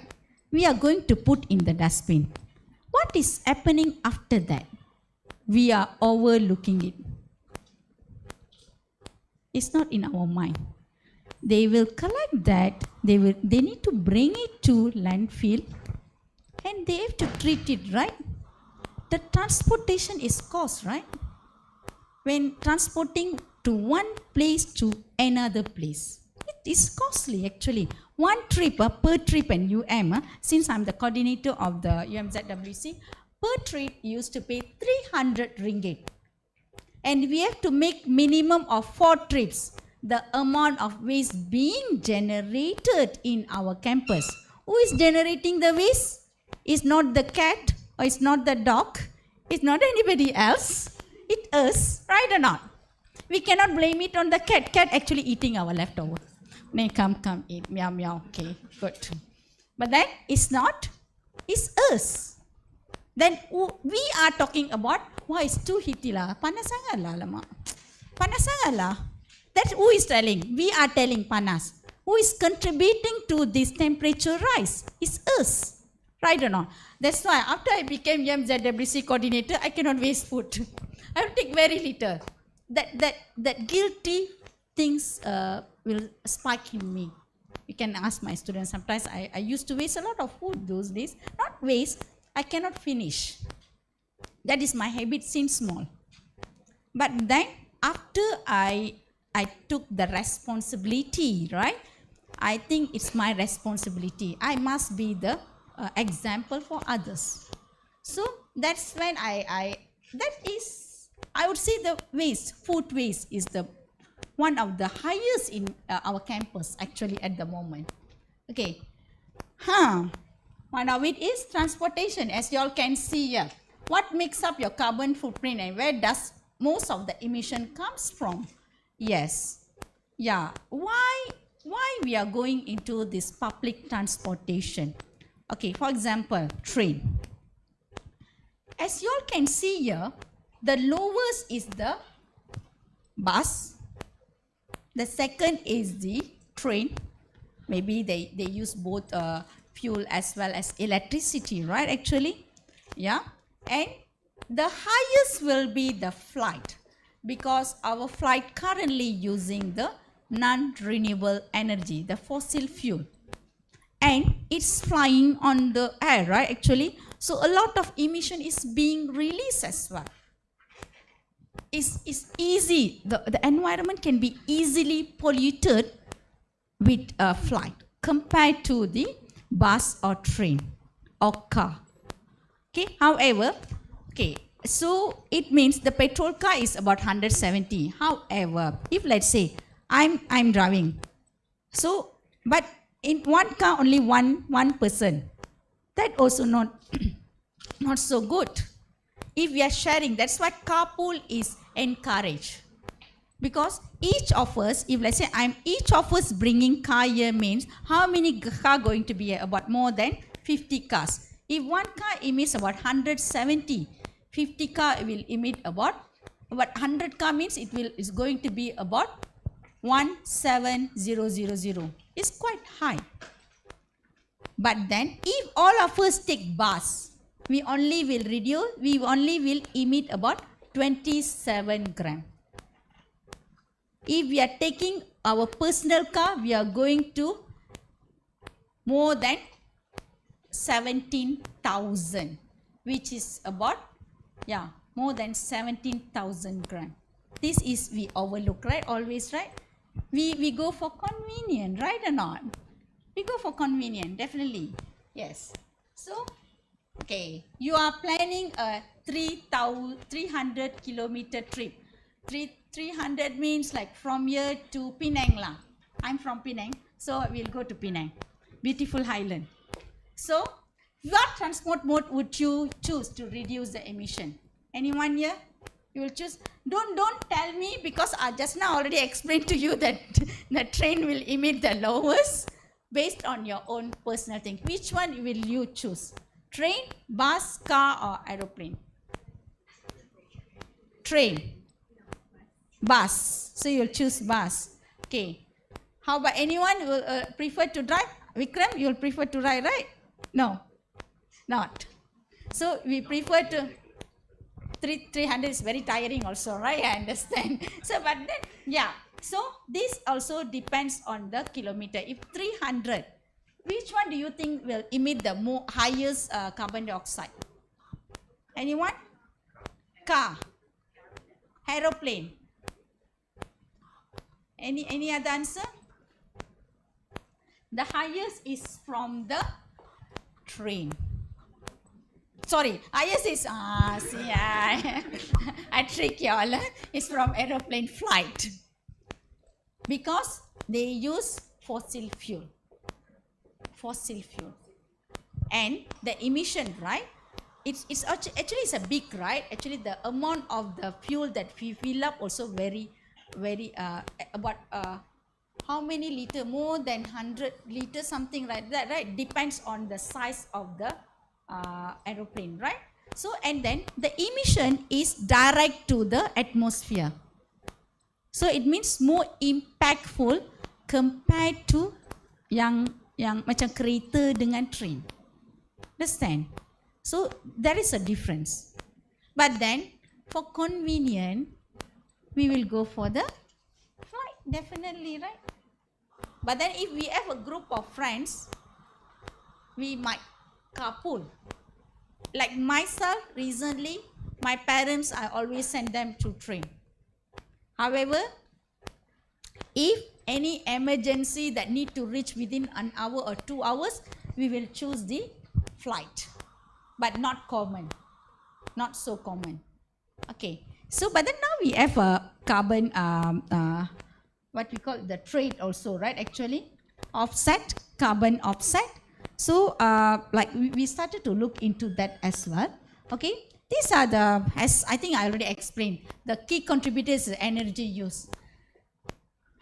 we are going to put in the dustbin. What is happening after that? We are overlooking it. It's not in our mind. They will collect that. They need to bring it to landfill, and they have to treat it, right? The transportation is cost, right? When transporting to one place to another place, it is costly actually. One trip per trip, and since I'm the coordinator of the UMZWC, per trip you used to pay 300 ringgit. And we have to make minimum of 4 trips. The amount of waste being generated in our campus. Who is generating the waste? It's not the cat, or it's not the dog, it's not anybody else. It's us, right or not? We cannot blame it on the cat. Cat actually eating our leftover. Nay, come, eat, meow, meow. Okay, good. But then it's not. It's us. Then we are talking about, why it's too heaty lah. Panas sangat lah, lama. Panas sangat lah. That's who is telling. We are telling panas. Who is contributing to this temperature rise? It's us. Right or not? That's why after I became UMZWC coordinator, I cannot waste food. I will take very little. That guilty things will spike in me. You can ask my students. Sometimes I used to waste a lot of food those days. Not waste, I cannot finish. That is my habit since small. But then after I took the responsibility, right? I think it's my responsibility. I must be the example for others. So that's when I would say the waste, food waste is the one of the highest in our campus actually at the moment. Okay. One of it is transportation, as you all can see here. What makes up your carbon footprint, and where does most of the emission comes from? Yes. Yeah. Why we are going into this public transportation? Okay, for example, train. As you all can see here, the lowest is the bus. The second is the train. Maybe they use both fuel as well as electricity, right, actually? Yeah. And the highest will be the flight, because our flight currently using the non-renewable energy, the fossil fuel. And it's flying on the air, right, actually? So a lot of emission is being released as well. It's easy, the environment can be easily polluted with a flight compared to the bus or train or car. Okay, however, okay, so it means the petrol car is about 170. However, if let's say I'm driving, so but in one car only one person, that also not so good. If we are sharing, that's why carpool is encouraged. Because each of us, if let's say each of us bringing car here, means how many car going to be here? About more than 50 cars. If one car emits about 170, 50 car will emit about 100 car, means is going to be about 17000. It's quite high. But then if all of us take bus, we only will emit about 27 gram. If we are taking our personal car, we are going to more than 17,000, which is about, more than 17,000 gram. This is we overlook, right? Always, right? We go for convenient, right or not? We go for convenient, definitely. Yes. So, okay, you are planning a 300 kilometer trip. 300 means like from here to Penang lah. I'm from Penang, so we'll go to Penang. Beautiful highland. So, what transport mode would you choose to reduce the emission? Anyone here? You will choose. Don't tell me, because I just now already explained to you that the train will emit the lowest based on your own personal thing. Which one will you choose? Train, bus, car, or aeroplane? Train. Bus. So you'll choose bus. Okay. How about anyone who will prefer to drive? Vikram, you'll prefer to drive, right? No. Not. So we prefer to... 300 is very tiring also, right? I understand. So, but then, So this also depends on the kilometer. If 300, which one do you think will emit the highest carbon dioxide? Anyone? Car, aeroplane. Any other answer? The highest is from the train. Sorry, highest is see, I trick you all. It's from aeroplane flight because they use fossil fuel, and the emission, right? It's actually it's a big, right? Actually, the amount of the fuel that we fill up also very about how many liter, more than 100 liters, something like that, right? Depends on the size of the aeroplane, right? So, and then the emission is direct to the atmosphere. So it means more impactful compared to yang macam kereta dengan train. Understand? So there is a difference. But then for convenient, we will go for the flight, definitely, right? But then if we have a group of friends, we might carpool. Like myself, recently, my parents, I always send them to train. However, if any emergency that need to reach within an hour or 2 hours, we will choose the flight. But not common, not so common. Okay, so but then now we have a carbon, what we call the trade also, right? Actually, offset, carbon offset. So like we started to look into that as well. Okay, these are the, as I think I already explained, the key contributors is energy use.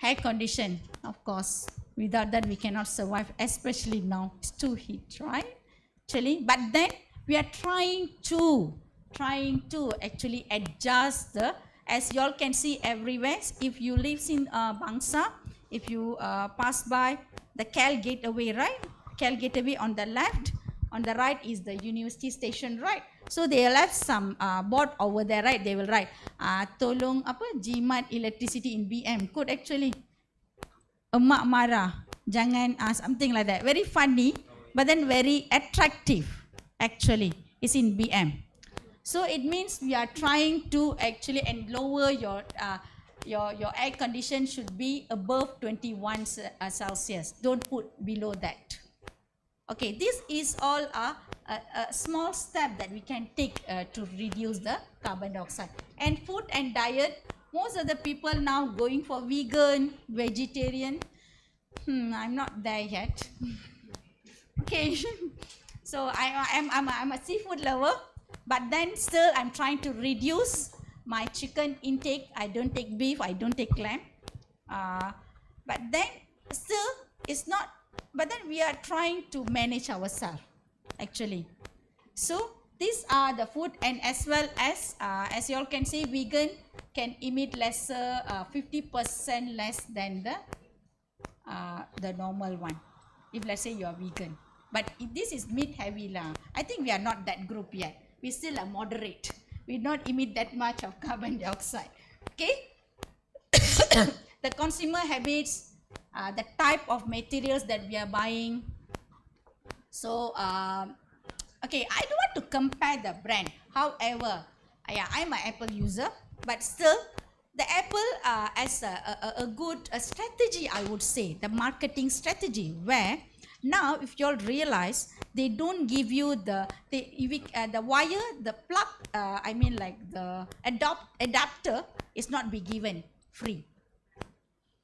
Air condition, of course, without that we cannot survive, especially now, it's too heat, right? Actually, but then we are trying to actually adjust the, as you all can see everywhere. If you live in Bangsa, if you pass by the Cal Gateway, right? Cal Gateway on the left, on the right is the university station, right? So they will have some board over there, right? They will write tolong jimat electricity in BM. Could actually emak marah, jangan something like that. Very funny, but then very attractive. Actually, it's in BM. So it means we are trying to actually and lower your air condition should be above 21 Celsius. Don't put below that. Okay, this is all a small step that we can take to reduce the carbon dioxide. And food and diet, most of the people now going for vegan, vegetarian. I'm not there yet. Okay, so I'm a seafood lover, but then still I'm trying to reduce my chicken intake. I don't take beef, I don't take lamb. But then still it's not, but then we are trying to manage ourselves actually. So these are the food, and as well as you all can see, vegan can emit lesser 50% less than the normal one, if let's say you are vegan. But if this is meat heavy lah, I think we are not that group yet. We still are moderate. We not emit that much of carbon dioxide. Okay. The consumer habits, the type of materials that we are buying. So okay, I don't want to compare the brand. However, yeah, I'm an Apple user, but still the Apple as a good strategy, I would say, the marketing strategy, where now if you all realize, they don't give you the wire, the plug, I mean like the adapter is not be given free,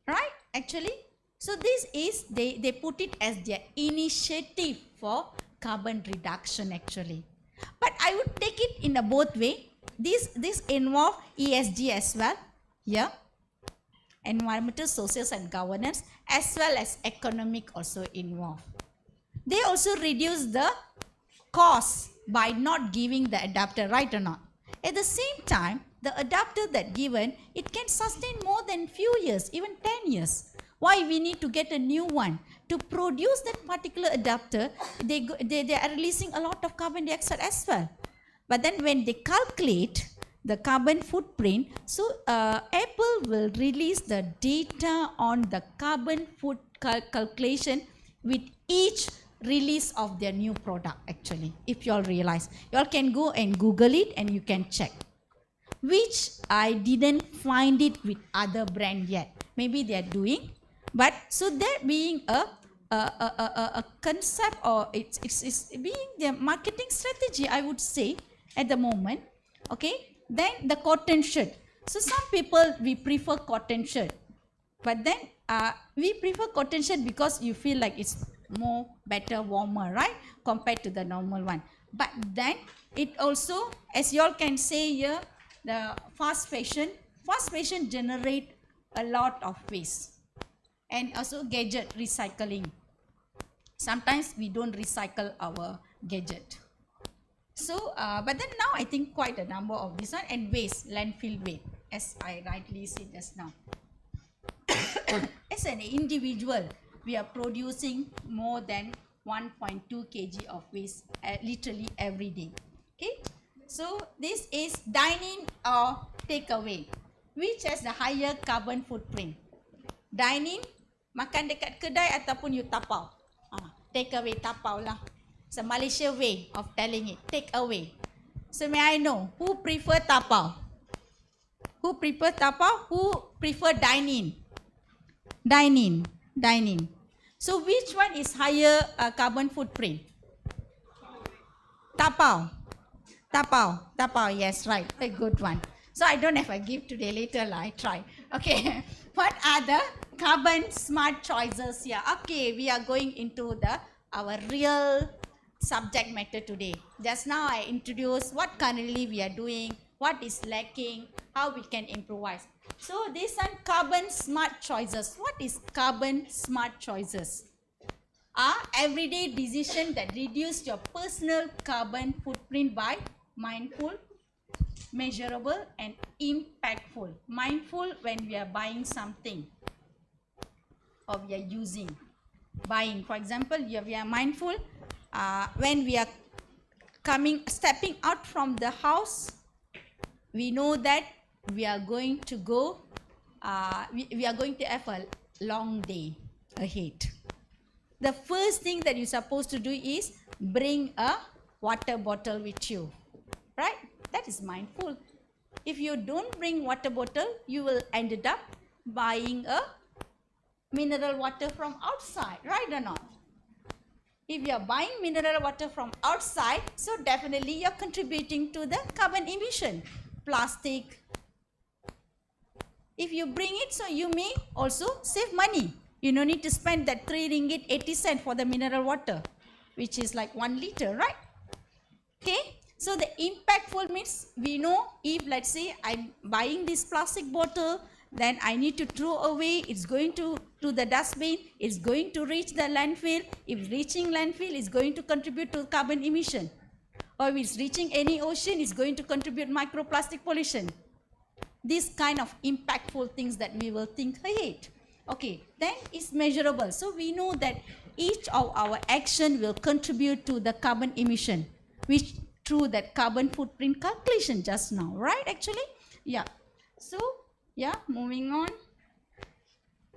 right? Actually, so this is, they put it as their initiative for carbon reduction actually. But I would take it in a both way. This involve ESG as well, yeah, environmental, social and governance, as well as economic also involved. They also reduce the cost by not giving the adapter, right or not? At the same time, the adapter that given, it can sustain more than few years, even 10 years. Why we need to get a new one? To produce that particular adapter, they are releasing a lot of carbon dioxide as well. But then when they calculate the carbon footprint. So Apple will release the data on the carbon foot calculation with each release of their new product. Actually, if you all realize, you all can go and Google it and you can check, which I didn't find it with other brand yet. Maybe they are doing, but so that being a concept, or it's being their marketing strategy, I would say, at the moment. Okay, then the cotton shirt. So some people, we prefer cotton shirt, but then we prefer cotton shirt because you feel like it's more better, warmer, right, compared to the normal one. But then it also, as you all can say here, the fast fashion generate a lot of waste. And also gadget recycling. Sometimes we don't recycle our gadget. So, but then now I think quite a number of this one, and waste, landfill waste, as I rightly said just now. As an individual, we are producing more than 1.2 kg of waste literally every day. Okay, so this is dine-in or takeaway. Which has the higher carbon footprint? Dine-in, makan dekat kedai ataupun you tapau? Take away, tapau lah. It's a Malaysia way of telling it, take away. So may I know, who prefer tapau? Who prefer tapau? Who prefer dine-in? Dine-in, dine-in. So which one is higher carbon footprint? Tapau. Tapau, tapau, yes, right, a good one. So I don't have a gift today, later I try. Okay, what are the carbon smart choices here? Okay, we are going into our real subject matter today. Just now I introduced what currently we are doing, what is lacking, how we can improvise. So these are carbon smart choices. What is carbon smart choices? Are everyday decisions that reduce your personal carbon footprint by mindful, measurable and impactful. Mindful when we are buying something or we are using. Buying, for example, we are mindful when we are stepping out from the house. We know that we are going to go, we are going to have a long day ahead. The first thing that you're supposed to do is bring a water bottle with you, right? That is mindful. If you don't bring water bottle, you will end up buying a mineral water from outside, right or not? If you are buying mineral water from outside, so definitely you're contributing to the carbon emission. Plastic. If you bring it, so you may also save money. You don't need to spend that 3 ringgit 80 cent for the mineral water, which is like 1 liter, right? Okay. So the impactful means we know if, let's say, I'm buying this plastic bottle, then I need to throw away, it's going to the dustbin, it's going to reach the landfill. If reaching landfill, it's going to contribute to carbon emission. Or if it's reaching any ocean, it's going to contribute microplastic pollution. These kind of impactful things that we will think ahead. Okay, then it's measurable. So we know that each of our action will contribute to the carbon emission, which through that carbon footprint calculation just now, right? Actually, yeah. So, yeah, moving on.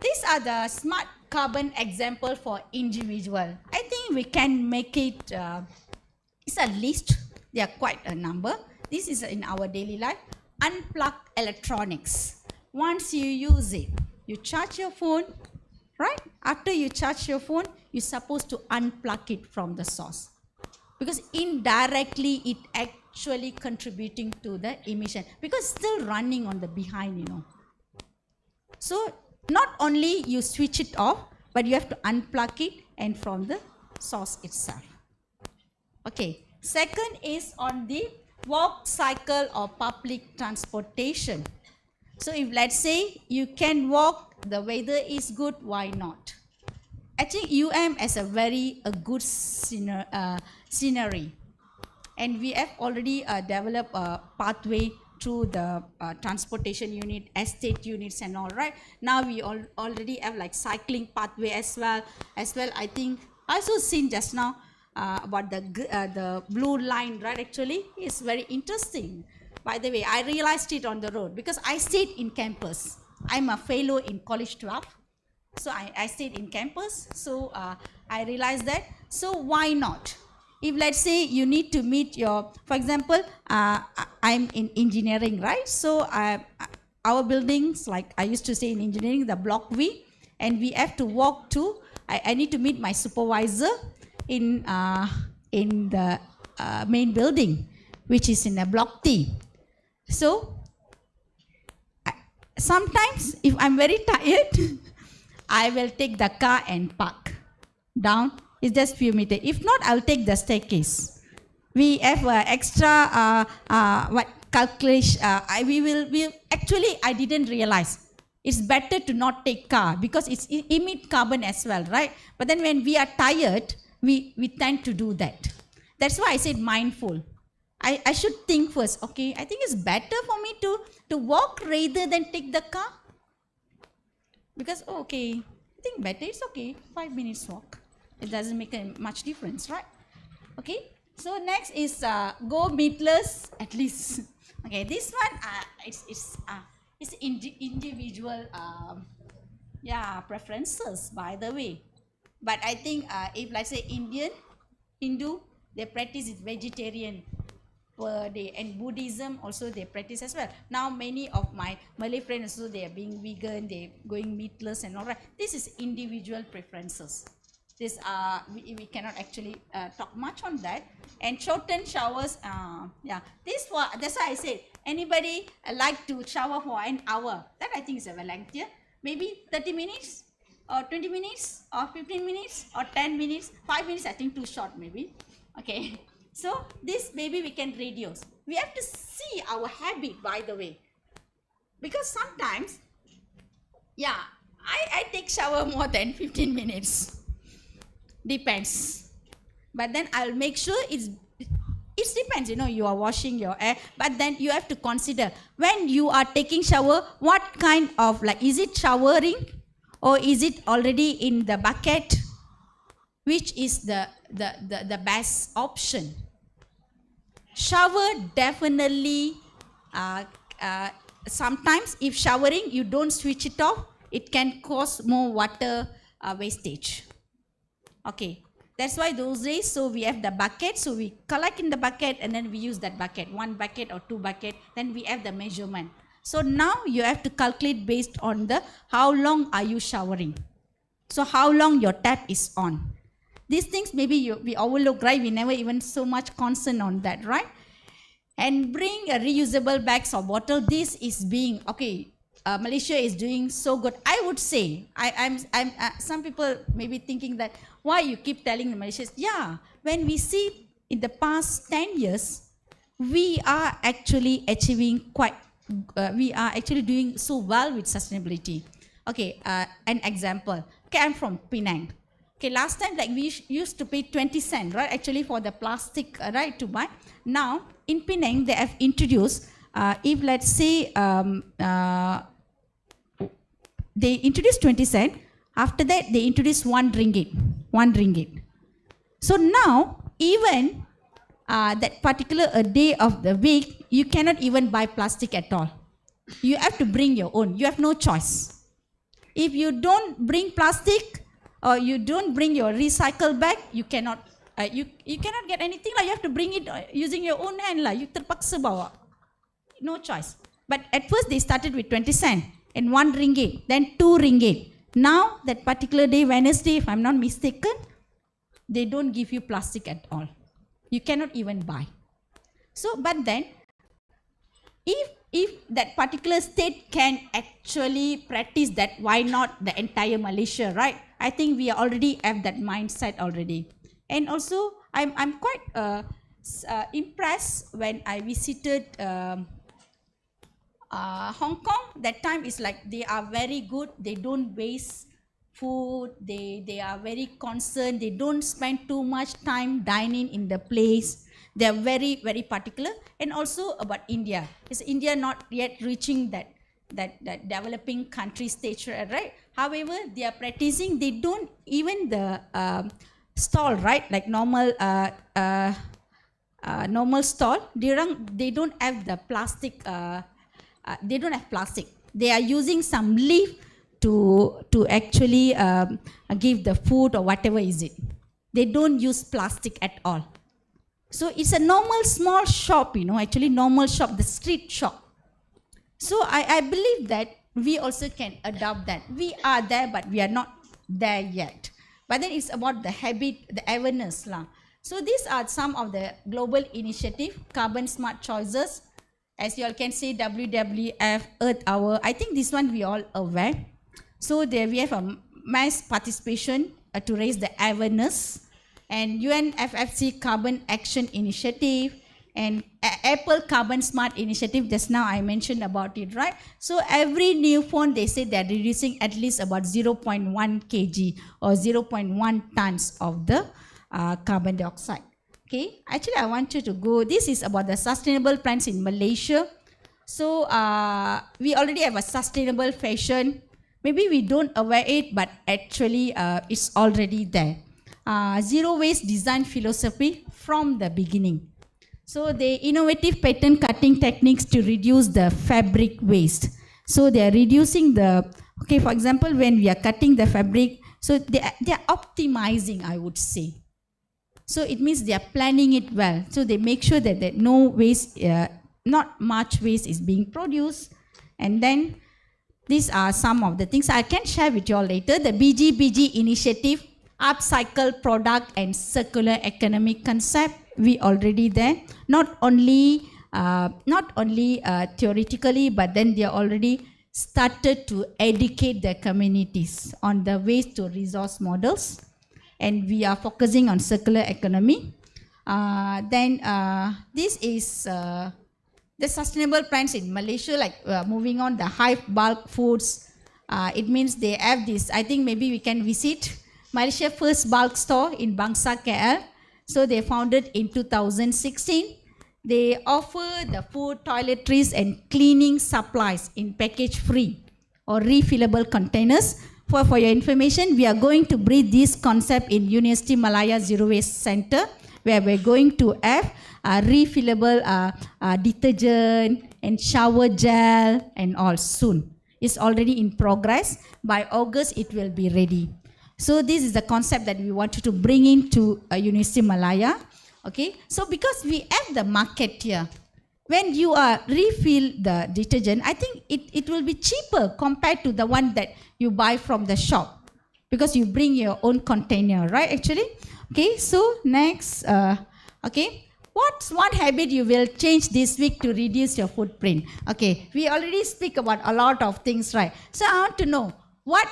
These are the smart carbon example for individual. I think we can make it, it's a list. There are quite a number. This is in our daily life. Unplug electronics. Once you use it, you charge your phone, right? After you charge your phone, you're supposed to unplug it from the source. Because indirectly, it actually contributing to the emission. Because still running on the behind, you know. So, not only you switch it off, but you have to unplug it and from the source itself. Okay. Second is on the walk, cycle or public transportation. So, if let's say you can walk, the weather is good, why not? I think UM has a good scenery, and we have already developed a pathway through the transportation unit, estate units and all, right? Now we already have like cycling pathway as well. I think I also seen just now about the blue line, right? Actually, it's very interesting. By the way, I realized it on the road because I stayed in campus. I'm a fellow in College 12. So I stayed in campus. So I realized that. So why not? If let's say you need to meet your, for example, I'm in engineering, right? So our buildings, like I used to say in engineering, the block V, and we have to walk to, I need to meet my supervisor in the main building, which is in a block T. So sometimes if I'm very tired, I will take the car and park down. It's just few meters. If not, I'll take the staircase. We have extra calculation. Actually, I didn't realize. It's better to not take car because it emits carbon as well, right? But then when we are tired, we tend to do that. That's why I said mindful. I should think first, okay, I think it's better for me to walk rather than take the car. Because, okay, I think better, it's okay, 5 minutes walk. It doesn't make much difference, right? Okay, so next is go meatless at least. Okay, this one, it's individual preferences, by the way. But I think if, let's say, Hindu, they practice it vegetarian per day, and Buddhism also they practice as well. Now many of my Malay friends also, they are being vegan, they going meatless and all that. This is individual preferences. This we cannot actually talk much on that. And shorten showers, that's why I said anybody like to shower for an hour, that I think is a lengthier, maybe 30 minutes or 20 minutes or 15 minutes or 10 minutes, 5 minutes I think too short maybe. Okay, so this maybe we can reduce. We have to see our habit, by the way, because sometimes I take shower more than 15 minutes, depends, but then I'll make sure it depends, you are washing your hair, but then you have to consider when you are taking shower, what kind of, like, is it showering or is it already in the bucket, which is the best option. Shower definitely, sometimes if showering you don't switch it off, it can cause more water wastage. Okay, that's why those days, so we have the bucket, so we collect in the bucket and then we use that bucket, 1 bucket or 2 bucket, then we have the measurement. So now you have to calculate based on the how long are you showering, so how long your tap is on. These things maybe we overlook, right? We never even so much concern on that, right? And bring a reusable bags or bottle. This is being, okay, Malaysia is doing so good. I would say, I'm some people may be thinking that, why you keep telling the Malaysians? Yeah, when we see in the past 10 years, we are actually achieving we are actually doing so well with sustainability. Okay, an example. Okay, I'm from Penang. Okay, last time, like, we used to pay 20 cents, right, actually for the plastic, right, to buy. Now, in Penang, they have introduced, if let's say, they introduced 20 cents, after that, they introduced 1 ringgit. So now, even that particular day of the week, you cannot even buy plastic at all. You have to bring your own. You have no choice. If you don't bring plastic, or you don't bring your recycle bag, you cannot you cannot get anything. You have to bring it using your own hand. You terpaksa bawa. No choice. But at first they started with 20 cents and 1 ringgit, then 2 ringgit. Now that particular day, Wednesday, if I'm not mistaken, they don't give you plastic at all. You cannot even buy. So, but then, if that particular state can actually practice that, why not the entire Malaysia, right? I think we already have that mindset already. And also, I'm quite impressed when I visited Hong Kong. That time is like they are very good. They don't waste food. They are very concerned. They don't spend too much time dining in the place. They are very, very particular. And also about India. Is India not yet reaching that developing country stage, right? However, they are practicing. They don't even the stall, right? Like normal normal stall, they don't have the plastic. They don't have plastic. They are using some leaf to actually give the food or whatever is it. They don't use plastic at all. So it's a normal small shop, actually normal shop, the street shop. So I believe that we also can adopt that. We are there, but we are not there yet. But then it's about the habit, the awareness lah. So these are some of the global initiative, carbon smart choices. As you all can see, WWF, Earth Hour. I think this one we all aware. So there we have a mass participation to raise the awareness, and UNFFC Carbon Action Initiative, and Apple Carbon Smart Initiative. Just now I mentioned about it, right? So every new phone, they say they're reducing at least about 0.1 kg or 0.1 tons of the carbon dioxide. Okay, actually I want you to go, this is about the sustainable plans in Malaysia. So we already have a sustainable fashion. Maybe we don't aware it, but actually it's already there. Zero waste design philosophy from the beginning. So the innovative pattern cutting techniques to reduce the fabric waste. So they are reducing the, okay, for example, when we are cutting the fabric, so they are optimizing, I would say. So it means they are planning it well. So they make sure that no waste, not much waste is being produced. And then these are some of the things I can share with you all later. The BGBG initiative, upcycle product and circular economic concept, we already there. Not only theoretically, but then they are already started to educate their communities on the waste to resource models. And we are focusing on circular economy. This is the sustainable plans in Malaysia, like moving on the high bulk foods. It means they have this, I think maybe we can visit Malaysia first bulk store in Bangsa, KL. So they founded in 2016. They offer the food, toiletries and cleaning supplies in package free or refillable containers. For your information, we are going to breed this concept in Universiti Malaya Zero Waste Center, where we're going to have refillable detergent and shower gel and all soon. It's already in progress. By August, it will be ready. So this is the concept that we wanted to bring into Universiti Malaya. Okay, so because we have the market here, when you refill the detergent, I think it will be cheaper compared to the one that you buy from the shop, because you bring your own container, right, actually? Okay, so next, okay, what's one habit you will change this week to reduce your footprint? Okay, we already speak about a lot of things, right? So I want to know, what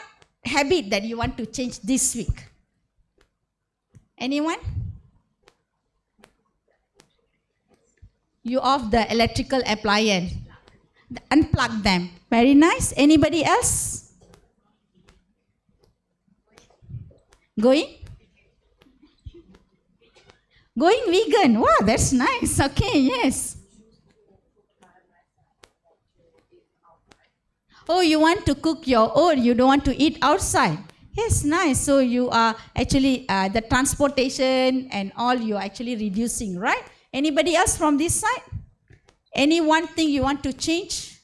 habit that you want to change this week? Anyone? You off the electrical appliance, unplug them. Very nice. Anybody else? Going vegan. Wow, that's nice. Okay, yes. Oh, you want to cook your own, you don't want to eat outside. Yes, nice. So you are actually, the transportation and all, you are actually reducing, right? Anybody else from this side? Any one thing you want to change?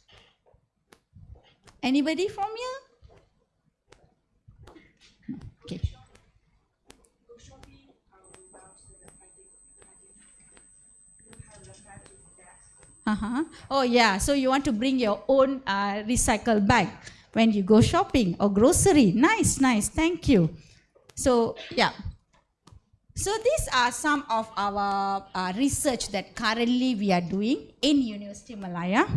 Anybody from here? Okay. Oh yeah, so you want to bring your own recycle bag when you go shopping or grocery. Nice, nice, thank you. So yeah. So these are some of our research that currently we are doing in Universiti Malaya,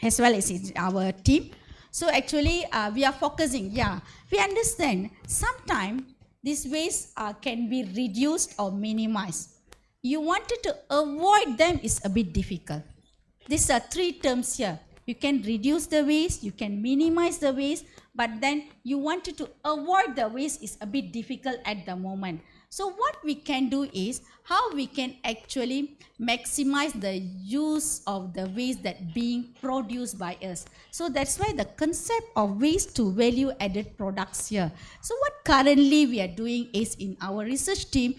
as well as in our team. So actually we are focusing, we understand sometimes these waste can be reduced or minimized. You wanted to avoid them is a bit difficult. These are three terms here. You can reduce the waste, you can minimize the waste, but then you wanted to avoid the waste is a bit difficult at the moment. So what we can do is how we can actually maximize the use of the waste that being produced by us. So that's why the concept of waste to value added products here. So what currently we are doing is in our research team,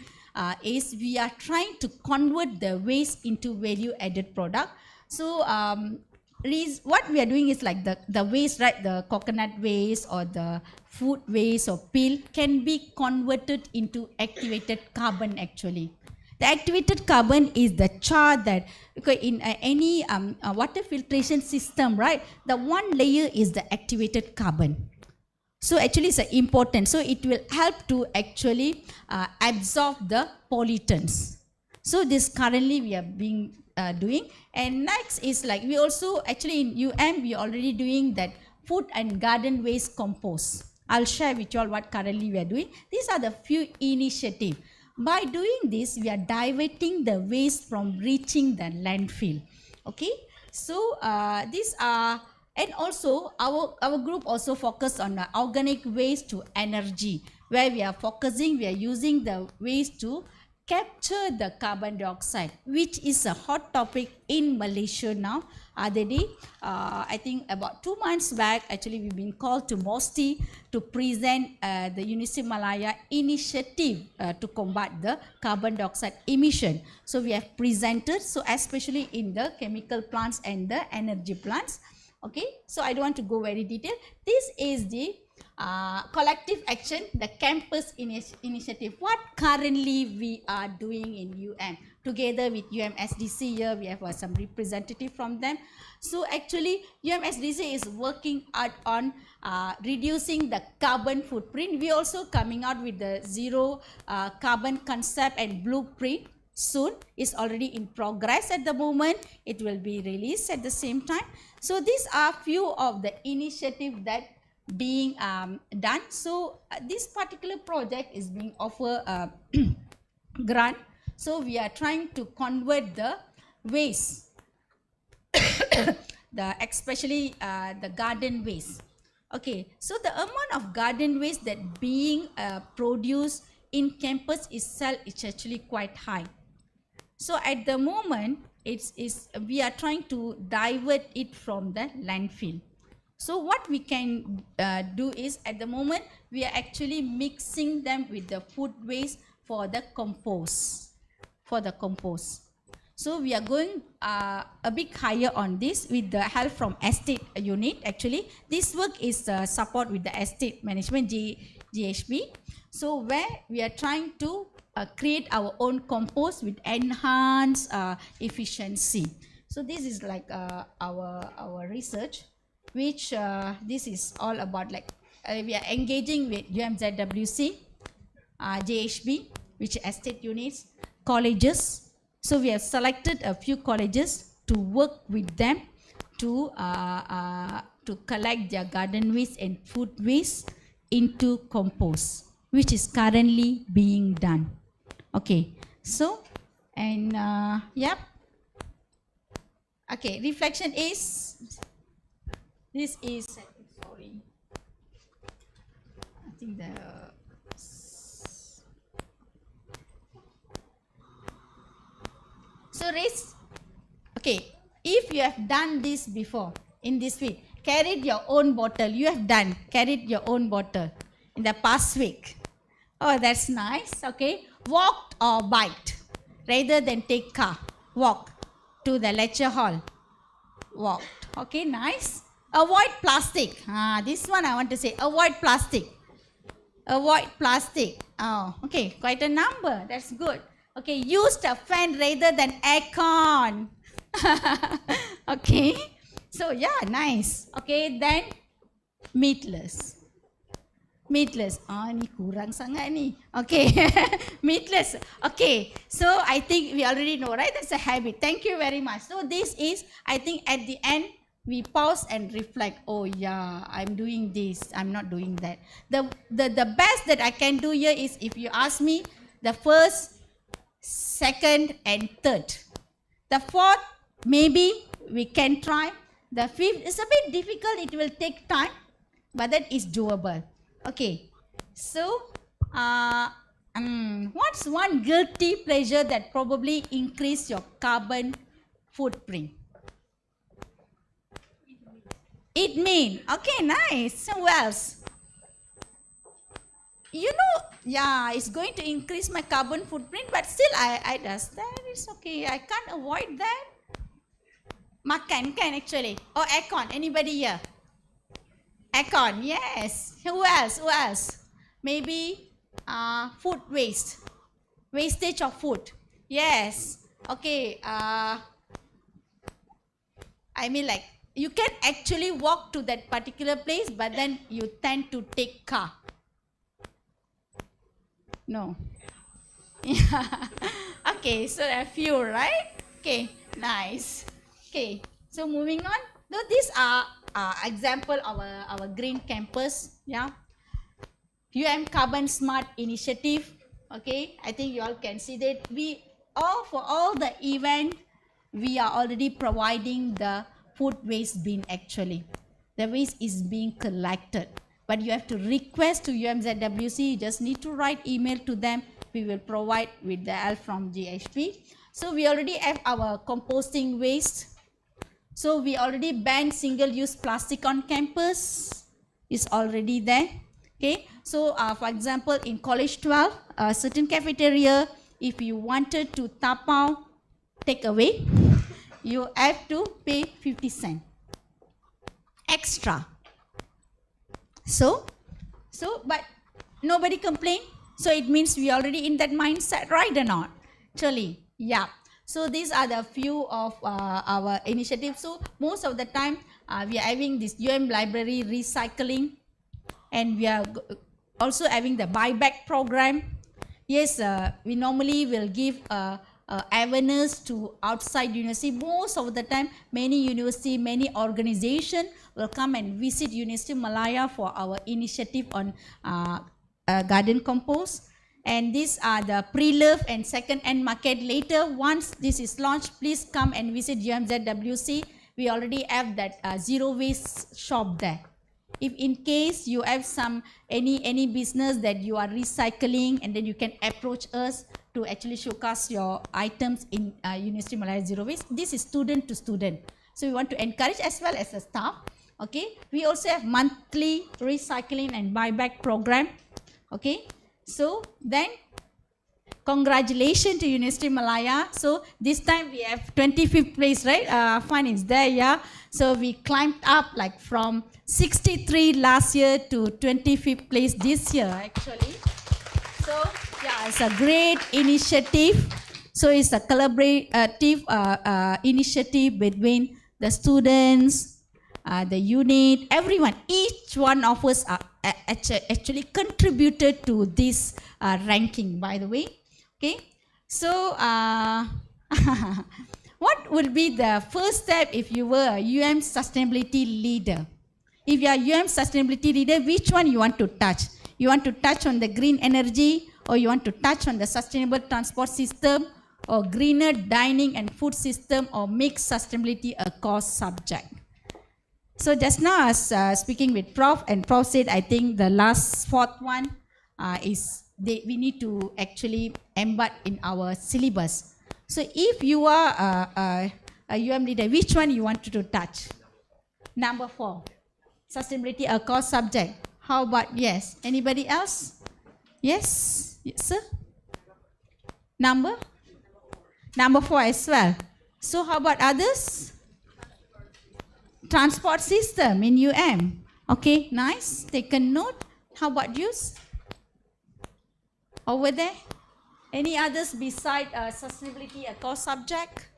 is we are trying to convert the waste into value-added product. So what we are doing is like the waste, right? The coconut waste or the food waste or peel can be converted into activated carbon actually. The activated carbon is the char that, because in any water filtration system, right? The one layer is the activated carbon. So actually it's important. So it will help to actually absorb the pollutants. So this currently we are doing. And next is like we also actually in we are already doing that food and garden waste compost. I'll share with you all what currently we are doing. These are the few initiatives. By doing this, we are diverting the waste from reaching the landfill. Okay, so these are, and also our group also focus on organic waste to energy, where we are using the waste to capture the carbon dioxide, which is a hot topic in Malaysia now. Other day, I think about 2 months back, actually we've been called to MOSTI to present the Universiti Malaya initiative to combat the carbon dioxide emission. So we have presented, so especially in the chemical plants and the energy plants. Okay, so I don't want to go very detailed. This is the collective action, the campus initiative. What currently we are doing in together with UMSDC here, we have some representative from them. So actually UMSDC is working out on reducing the carbon footprint. We also coming out with the zero carbon concept and blueprint soon. Is already in progress at the moment. It will be released at the same time. So these are few of the initiatives that being done. So this particular project is being offered grant. So we are trying to convert the waste, especially the garden waste. Okay, so the amount of garden waste that being produced in campus itself is actually quite high. So at the moment, we are trying to divert it from the landfill. So what we can do is, at the moment, we are actually mixing them with the food waste for the compost. So we are going a bit higher on this with the help from estate unit. Actually, this work is support with the estate management, GHB. So where we are trying to create our own compost with enhanced efficiency. So this is like our research, which this is all about, like we are engaging with UMZWC, JHB, which estate units, colleges. So we have selected a few colleges to work with them to collect their garden waste and food waste into compost, which is currently being done. Okay, so and yep. Okay, reflection is, this is, sorry, I think the so raise. Okay, if you have done this before in this week, carried your own bottle, you have done carried your own bottle in the past week. Oh, that's nice. Okay, walked or biked rather than take car. Walk to the lecture hall. Walked. Okay, nice. Avoid plastic. This one I want to say. Avoid plastic. Avoid plastic. Oh, okay, quite a number. That's good. Okay, used a fan rather than aircon. Okay, so yeah, nice. Okay, then meatless. Meatless. Ni kurang sangat ni. Okay, meatless. Okay, so I think we already know, right? That's a habit. Thank you very much. So this is, I think at the end, we pause and reflect. Oh yeah, I'm doing this. I'm not doing that. The best that I can do here is, if you ask me, the first, second, and third. The fourth, maybe we can try. The fifth is a bit difficult. It will take time, but that is doable. Okay, so what's one guilty pleasure that probably increase your carbon footprint? Eat meat. Okay, nice. So who else? you know, yeah, it's going to increase my carbon footprint, but still I does that. It's okay. I can't avoid that. Makan can actually. Or aircon. Anybody here? Aircon, yes. Who else? Who else? Maybe food waste. Wastage of food. Yes. Okay. I mean, like, you can actually walk to that particular place, but then you tend to take car. No. Yeah. Okay, so there are few, right? Okay, nice. Okay, so moving on. So these are example of our green campus. Yeah. Carbon Smart Initiative. Okay, I think you all can see that for all the event, we are already providing the food waste bin actually. The waste is being collected. But you have to request to UMZWC, you just need to write email to them. We will provide with the help from GHP. So we already have our composting waste. So we already banned single-use plastic on campus. It's already there. Okay, so for example, in College 12, a certain cafeteria, if you wanted to tapao take away, you have to pay 50 cents extra. So, but nobody complained. So it means we already in that mindset, right or not? Actually, yeah. So these are the few of our initiatives. So most of the time, we are having this library recycling, and we are also having the buyback program. Yes, we normally will give awareness to outside university. Most of the time, many university, many organization will come and visit Universiti Malaya for our initiative on garden compost. And these are the pre-love and second-hand market. Later, once this is launched, please come and visit UMZWC. We already have that zero waste shop there. If in case you have any business that you are recycling, and then you can approach us to actually showcase your items in Universiti Malaya Zero Waste. This is student to student. So we want to encourage as well as the staff. Okay. We also have monthly recycling and buyback program. Okay. So then, congratulations to Universiti Malaya. So this time we have 25th place, right? Fun is there, yeah. So we climbed up like from 63 last year to 25th place this year, actually. So yeah, it's a great initiative. So it's a collaborative initiative between the students, the unit, everyone. Each one of us are actually contributed to this ranking, by the way. Okay, so what would be the first step if you were a UM sustainability leader? If you are UM sustainability leader, which one you want to touch? You want to touch on the green energy, or you want to touch on the sustainable transport system, or greener dining and food system, or make sustainability a core subject? So just now I was speaking with Prof, and Prof said, I think the last fourth one is we need to actually embed in our syllabus. So if you are a UM leader, which one you want to touch? Number 4, sustainability a core subject. How about yes? Anybody else? Yes, yes sir. Number 4 as well. So how about others? Transport system in UM. Okay, nice. Take a note. How about you? Over there? Any others beside sustainability a core subject?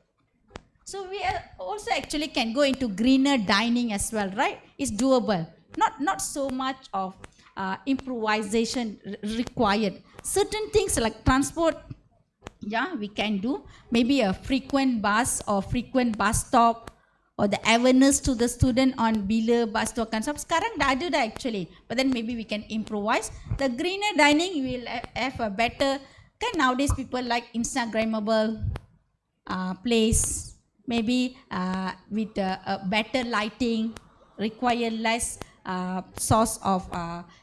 So we also actually can go into greener dining as well, right? It's doable. Not so much of improvisation required. Certain things like transport, yeah, we can do. Maybe a frequent bus or frequent bus stop, or the awareness to the student on bila bus stop kan. Sekarang dah ada dah actually. But then maybe we can improvise. The greener dining will have a better, kan nowadays people like Instagrammable place. Maybe with better lighting, require less source of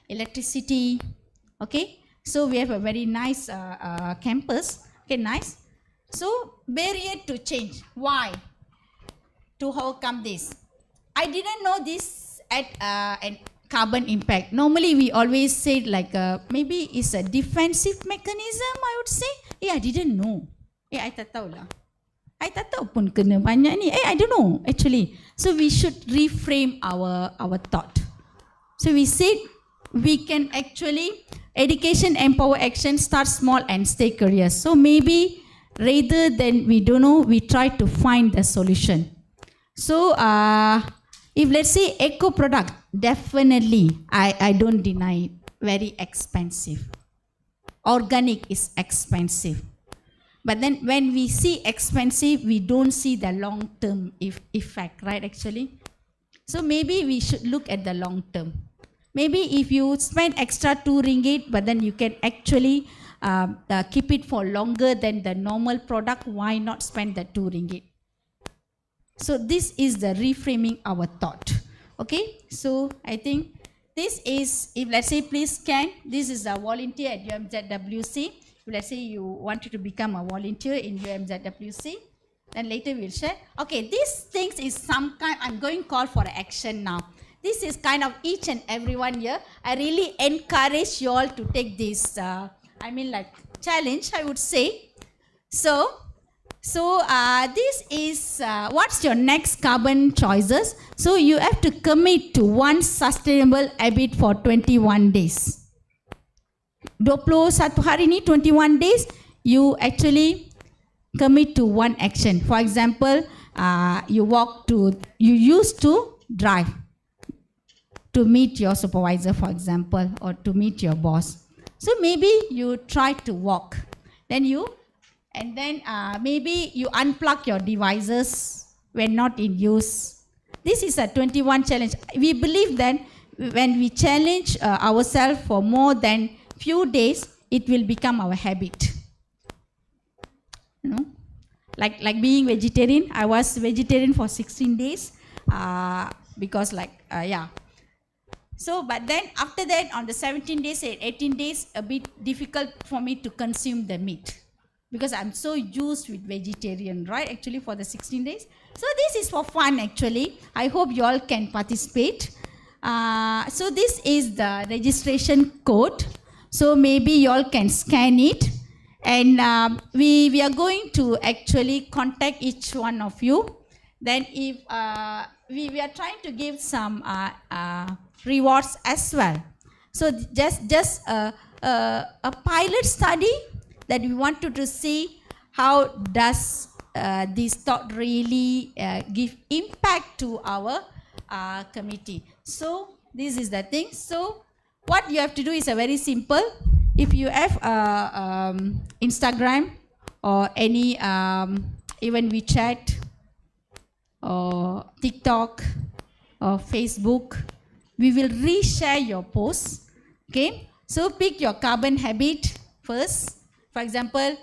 electricity. Okay, so we have a very nice campus. Okay, nice. So barrier to change. Why? To overcome this. I didn't know this at carbon impact. Normally we always say like maybe it's a defensive mechanism, I would say. I didn't know. I tak tahu lah. I tak tahu pun kena banyak ni. I don't know actually. So we should reframe our thought. So we said we can actually education empower action, start small and stay curious. So maybe rather than we don't know, we try to find the solution. So if let's say eco product, definitely I don't deny it, very expensive. Organic is expensive. But then when we see expensive, we don't see the long-term effect, right, actually? So maybe we should look at the long-term. Maybe if you spend extra 2 ringgit, but then you can actually keep it for longer than the normal product, why not spend the 2 ringgit? So this is the reframing our thought. Okay, so I think this is, if let's say please scan, this is a volunteer at UMZWC. Let's say you wanted to become a volunteer in UMZWC, then later we'll share. Okay, these things is some kind, I'm going to call for action now. This is kind of each and every one here. I really encourage you all to take this, challenge, I would say. So this is, what's your next carbon choices? So you have to commit to one sustainable habit for 21 days. 21 hari ni, 21 days, you actually commit to one action. For example, you used to drive to meet your supervisor, for example, or to meet your boss. So maybe you try to walk. Maybe you unplug your devices when not in use. This is a 21 challenge. We believe that when we challenge ourselves for more than few days, it will become our habit. You know, like being vegetarian. I was vegetarian for 16 days because So, but then after that, on the 17 days, 18 days, a bit difficult for me to consume the meat because I'm so used with vegetarian, right? Actually, for the 16 days. So this is for fun, actually. I hope you all can participate. So this is the registration code. So maybe you all can scan it. And we are going to actually contact each one of you. Then if we are trying to give some rewards as well. So just a pilot study that we wanted to see how does this thought really give impact to our committee. So this is the thing. So what you have to do is very simple. If you have Instagram or any even WeChat or TikTok or Facebook, we will reshare your posts. Okay, so pick your carbon habit first. For example,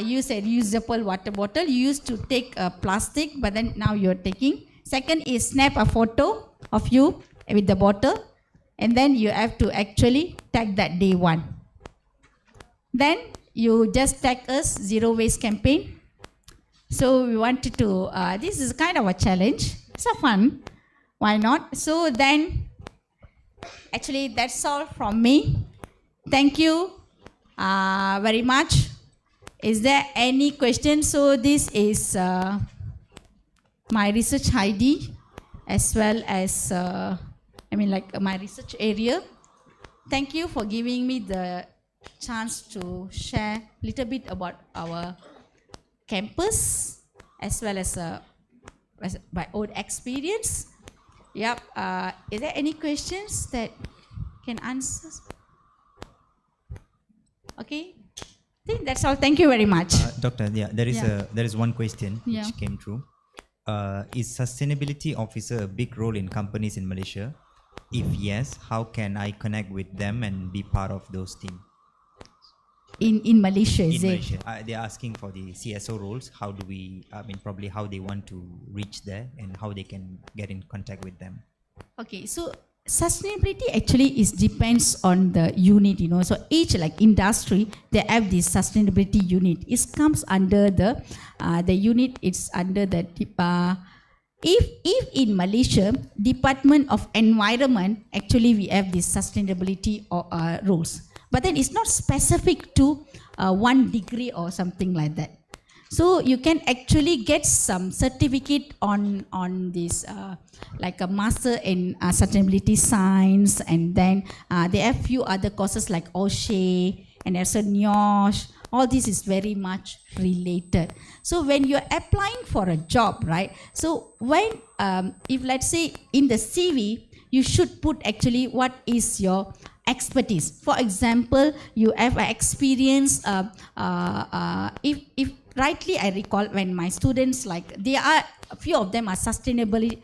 you said reusable water bottle. You used to take plastic, but then now you're taking. Second is snap a photo of you with the bottle, and then you have to actually tag that day one. Then you just tag us zero waste campaign. So we wanted to, this is kind of a challenge. So fun, why not? So then, actually that's all from me. Thank you very much. Is there any question? So this is my research ID as well as, my research area. Thank you for giving me the chance to share a little bit about our campus as well as my own experience. Yep. Is there any questions that can answer? Okay. I think that's all. Thank you very much. Doctor, there is one question which came through. Is sustainability officer a big role in companies in Malaysia? If yes, how can I connect with them and be part of those teams? In Malaysia, is in it? Malaysia, they're asking for the CSO roles. How do we, probably how they want to reach there and how they can get in contact with them. Okay, so sustainability actually depends on the unit, So each industry, they have this sustainability unit. It comes under the unit, it's under the If in Malaysia, Department of Environment, actually we have these sustainability rules. But then it's not specific to 1 degree or something like that. So you can actually get some certificate on this, like a master in sustainability science, and then they have few other courses like OSHE and also NIOSH. All this is very much related. So when you're applying for a job, right? So when, if let's say in the CV, you should put actually what is your expertise. For example, you have experience, if rightly I recall, when my students, like, a few of them are sustainability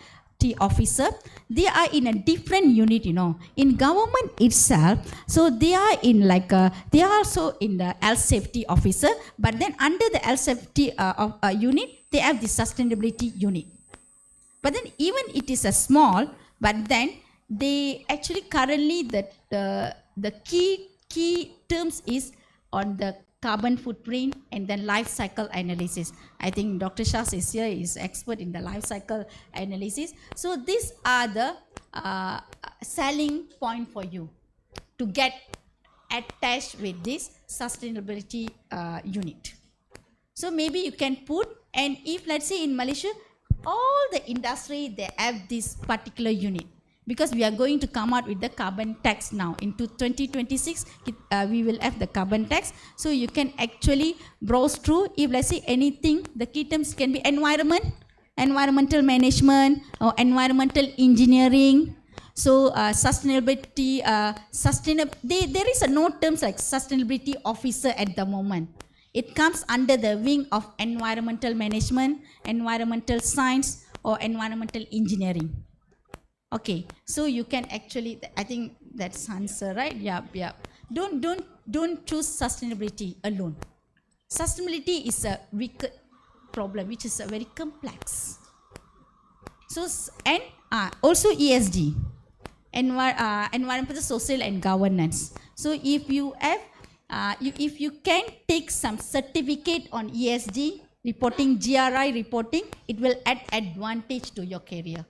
officer, they are in a different unit, in government itself. So they are in they are also in the health safety officer, but then under the health safety unit, they have the sustainability unit. But then even it is a small, but then they actually currently the key terms is on the carbon footprint and then life cycle analysis. I think Dr. Shahs is here, is expert in the life cycle analysis. So these are the selling point for you to get attached with this sustainability unit. So maybe you can put, and if let's say in Malaysia, all the industry, they have this particular unit. Because we are going to come out with the carbon tax now. Into 2026, we will have the carbon tax. So you can actually browse through. If let's say anything, the key terms can be environment, environmental management, or environmental engineering. So sustainability, there is no terms like sustainability officer at the moment. It comes under the wing of environmental management, environmental science, or environmental engineering. Okay, so you can actually, I think that's answer, right? Yeah. Don't choose sustainability alone. Sustainability is a wicked problem, which is very complex. So, and also ESG, environmental, social, and governance. So if you have, if you can take some certificate on ESG reporting, GRI reporting, it will add advantage to your career.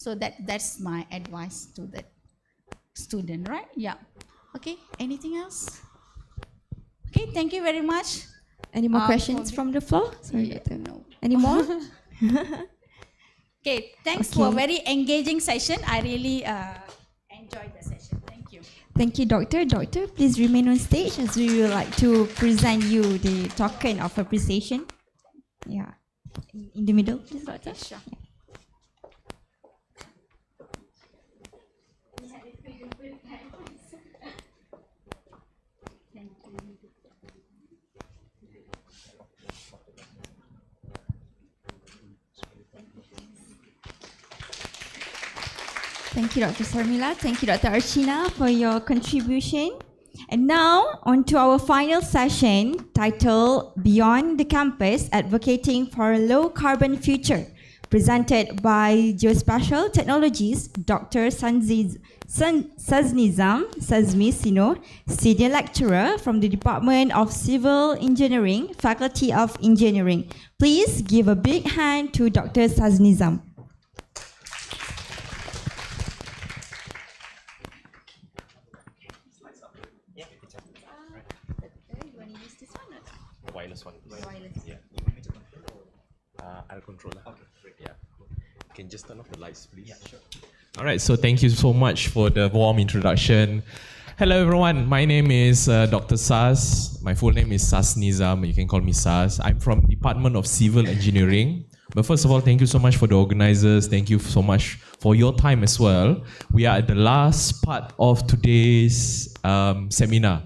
So that's my advice to the student, right? Yeah. Okay, anything else? Okay, thank you very much. Any more questions from the floor? Sorry, Doctor. No. Any more? Okay, thanks for a very engaging session. I really enjoyed the session. Thank you. Thank you, Doctor. Doctor, please remain on stage as we would like to present you the token of appreciation. Yeah. In the middle, please, Doctor. Okay, sure. Thank you, Dr. Sarmila. Thank you, Dr. Archina, for your contribution. And now, on to our final session titled Beyond the Campus, Advocating for a Low-Carbon Future, presented by Geospatial Technologies, Dr. Sazmi Sino, Senior Lecturer from the Department of Civil Engineering, Faculty of Engineering. Please give a big hand to Dr. Saznizam. Wireless one. Yeah. I'll control. Okay, great. Yeah. You can just turn off the lights, please. Yeah, sure. All right. So thank you so much for the warm introduction. Hello, everyone. My name is Dr. Saz. My full name is Saz Nizam. You can call me Saz. I'm from Department of Civil Engineering. But first of all, thank you so much for the organizers. Thank you so much for your time as well. We are at the last part of today's seminar.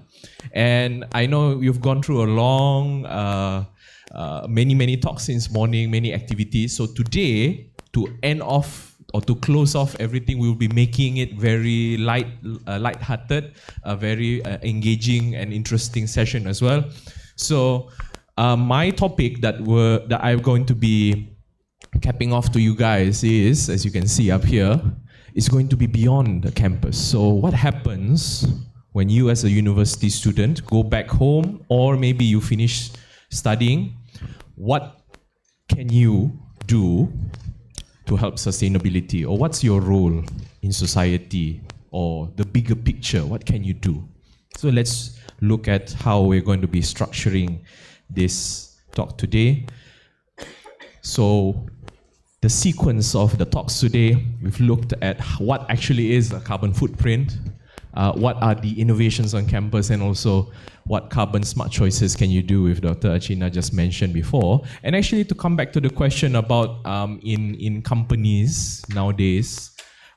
And I know you've gone through a long, many talks since morning, many activities. So today, to end off or to close off everything, we will be making it very light-hearted, a very engaging and interesting session as well. So my topic that I'm going to be capping off to you guys is, as you can see up here, is going to be beyond the campus. So what happens when you as a university student go back home, or maybe you finish studying? What can you do to help sustainability? Or what's your role in society? Or the bigger picture, what can you do? So let's look at how we're going to be structuring this talk today. So the sequence of the talks today, we've looked at what actually is a carbon footprint, what are the innovations on campus, and also what carbon smart choices can you do, with Dr. Archina just mentioned before. And actually, to come back to the question about in companies nowadays,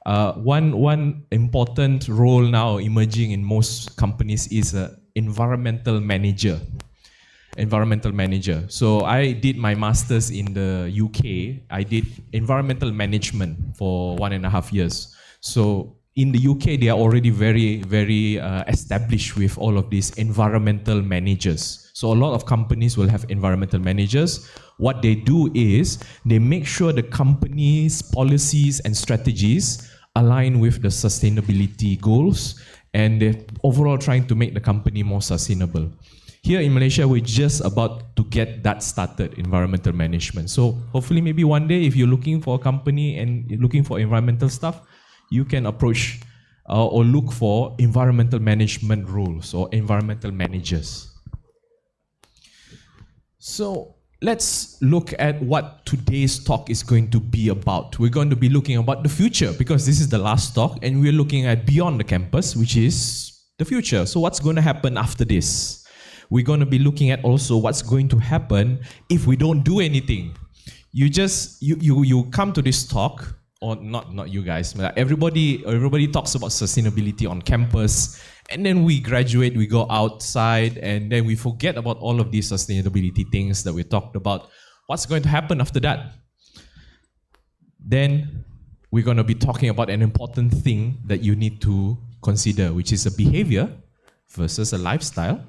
one important role now emerging in most companies is an environmental manager. So I did my master's in the UK. I did environmental management for 1.5 years. So in the UK, they are already very established with all of these environmental managers. So a lot of companies will have environmental managers. What they do is they make sure the company's policies and strategies align with the sustainability goals, and they're overall trying to make the company more sustainable. Here in Malaysia, we're just about to get that started, environmental management. So hopefully maybe one day, if you're looking for a company and you're looking for environmental stuff, you can approach or look for environmental management roles or environmental managers. So let's look at what today's talk is going to be about. We're going to be looking about the future, because this is the last talk, and we're looking at beyond the campus, which is the future. So what's going to happen after this? We're going to be looking at also what's going to happen if we don't do anything. You come to this talk, or not you guys, but everybody talks about sustainability on campus, and then we graduate, we go outside, and then we forget about all of these sustainability things that we talked about. What's going to happen after that? Then we're going to be talking about an important thing that you need to consider, which is a behavior versus a lifestyle.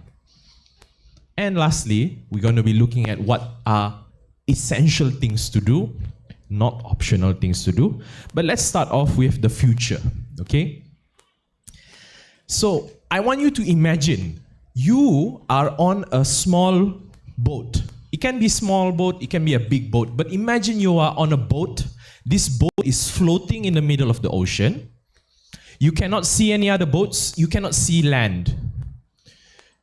And lastly, we're going to be looking at what are essential things to do, not optional things to do. But let's start off with the future, okay? So I want you to imagine you are on a small boat. It can be a small boat, it can be a big boat, but imagine you are on a boat. This boat is floating in the middle of the ocean. You cannot see any other boats, you cannot see land.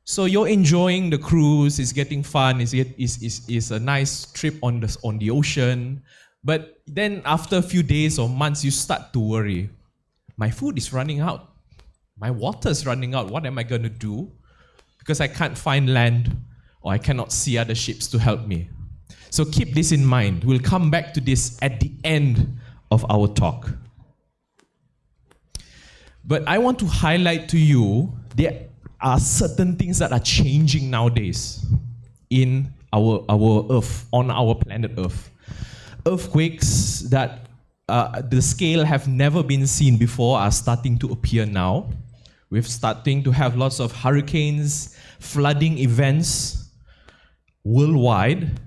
So you're enjoying the cruise, it's getting fun, it's a nice trip on the ocean. But then after a few days or months, you start to worry. My food is running out. My water is running out. What am I going to do? Because I can't find land, or I cannot see other ships to help me. So keep this in mind. We'll come back to this at the end of our talk. But I want to highlight to you there are certain things that are changing nowadays in our Earth, on our planet Earth. Earthquakes that the scale have never been seen before are starting to appear now. We're starting to have lots of hurricanes, flooding events worldwide,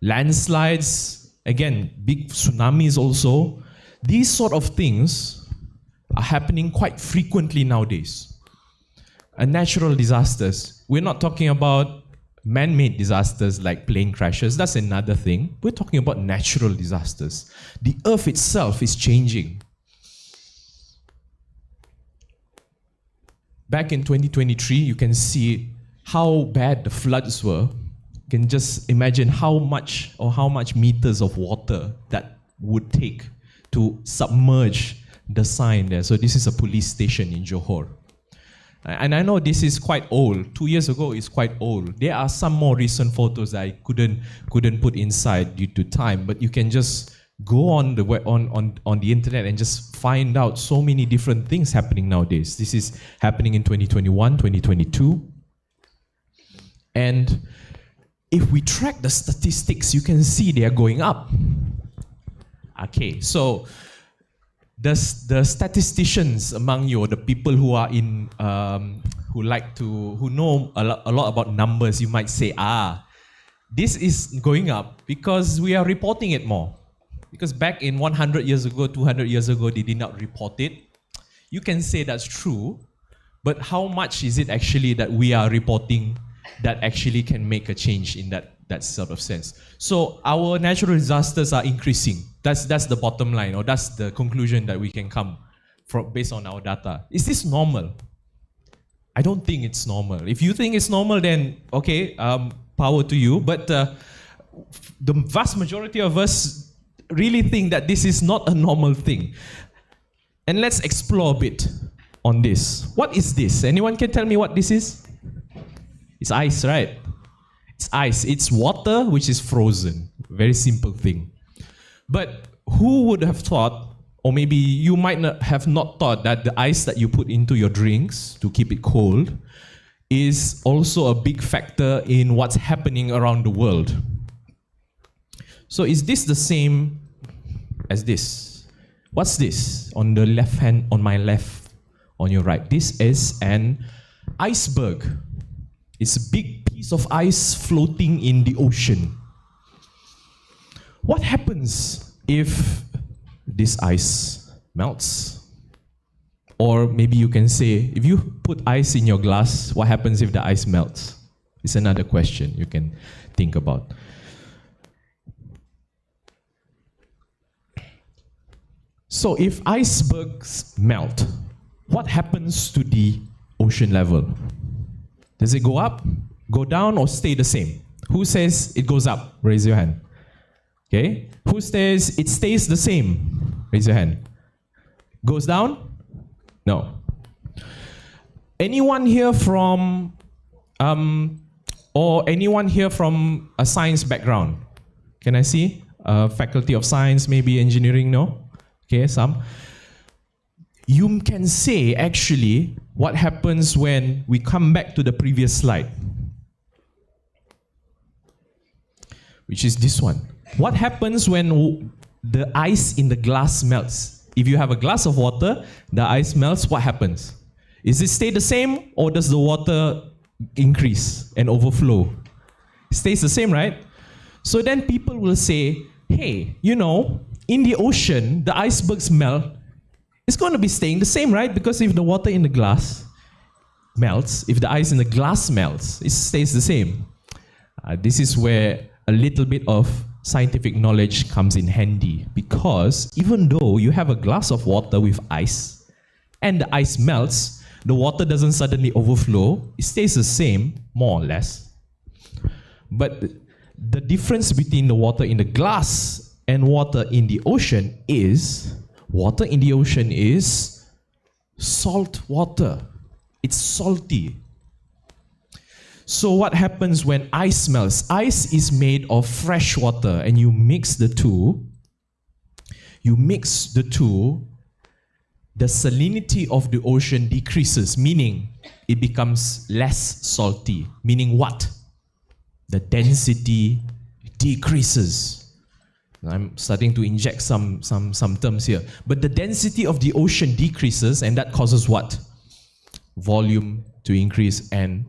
landslides, again, big tsunamis also. These sort of things are happening quite frequently nowadays. And natural disasters, we're not talking about man-made disasters like plane crashes, that's another thing. We're talking about natural disasters. The earth itself is changing. Back in 2023, you can see how bad the floods were. You can just imagine how much meters of water that would take to submerge the sign there. So this is a police station in Johor. And I know this is quite old. 2 years ago is quite old. There are some more recent photos that I couldn't put inside due to time, but you can just go on the web, on the internet and just find out so many different things happening nowadays. This is happening in 2021, 2022. And if we track the statistics, you can see they are going up. Okay, so the statisticians among you, or the people who are in, who know a lot about numbers, you might say, this is going up because we are reporting it more. Because back in 100 years ago, 200 years ago, they did not report it. You can say that's true, but how much is it actually that we are reporting that actually can make a change in that sort of sense? So our natural disasters are increasing. That's the bottom line, or that's the conclusion that we can come from based on our data. Is this normal? I don't think it's normal. If you think it's normal, then okay, power to you. But the vast majority of us really think that this is not a normal thing. And let's explore a bit on this. What is this? Anyone can tell me what this is? It's ice, right? It's ice. It's water which is frozen. Very simple thing. But who would have thought, or maybe you might not have not thought, that the ice that you put into your drinks to keep it cold is also a big factor in what's happening around the world. So is this the same as this? What's this on the left hand, on my left, on your right? This is an iceberg. It's a big piece of ice floating in the ocean. What happens if this ice melts? Or maybe you can say, if you put ice in your glass, what happens if the ice melts? It's another question you can think about. So if icebergs melt, what happens to the ocean level? Does it go up, go down, or stay the same? Who says it goes up? Raise your hand. Okay. Who says it stays the same? Raise your hand. Goes down? No. Anyone here from, or anyone here from a science background? Can I see? Faculty of Science, maybe engineering, no? Okay, some. You can say actually what happens when we come back to the previous slide, which is this one. What happens when the ice in the glass melts? If you have a glass of water, the ice melts, what happens? Is it stay the same, or does the water increase and overflow? It stays the same, right? So then people will say, hey, you know, in the ocean, the icebergs melt. It's going to be staying the same, right? Because if the water in the glass melts, if the ice in the glass melts, it stays the same. This is where a little bit of scientific knowledge comes in handy, because even though you have a glass of water with ice and the ice melts, the water doesn't suddenly overflow. It stays the same, more or less. But the difference between the water in the glass and water in the ocean is, water in the ocean is salt water. It's salty. So what happens when ice melts? Ice is made of fresh water, and you mix the two. The salinity of the ocean decreases, meaning it becomes less salty. Meaning what? The density decreases. I'm starting to inject some terms here. But the density of the ocean decreases, and that causes what? Volume to increase and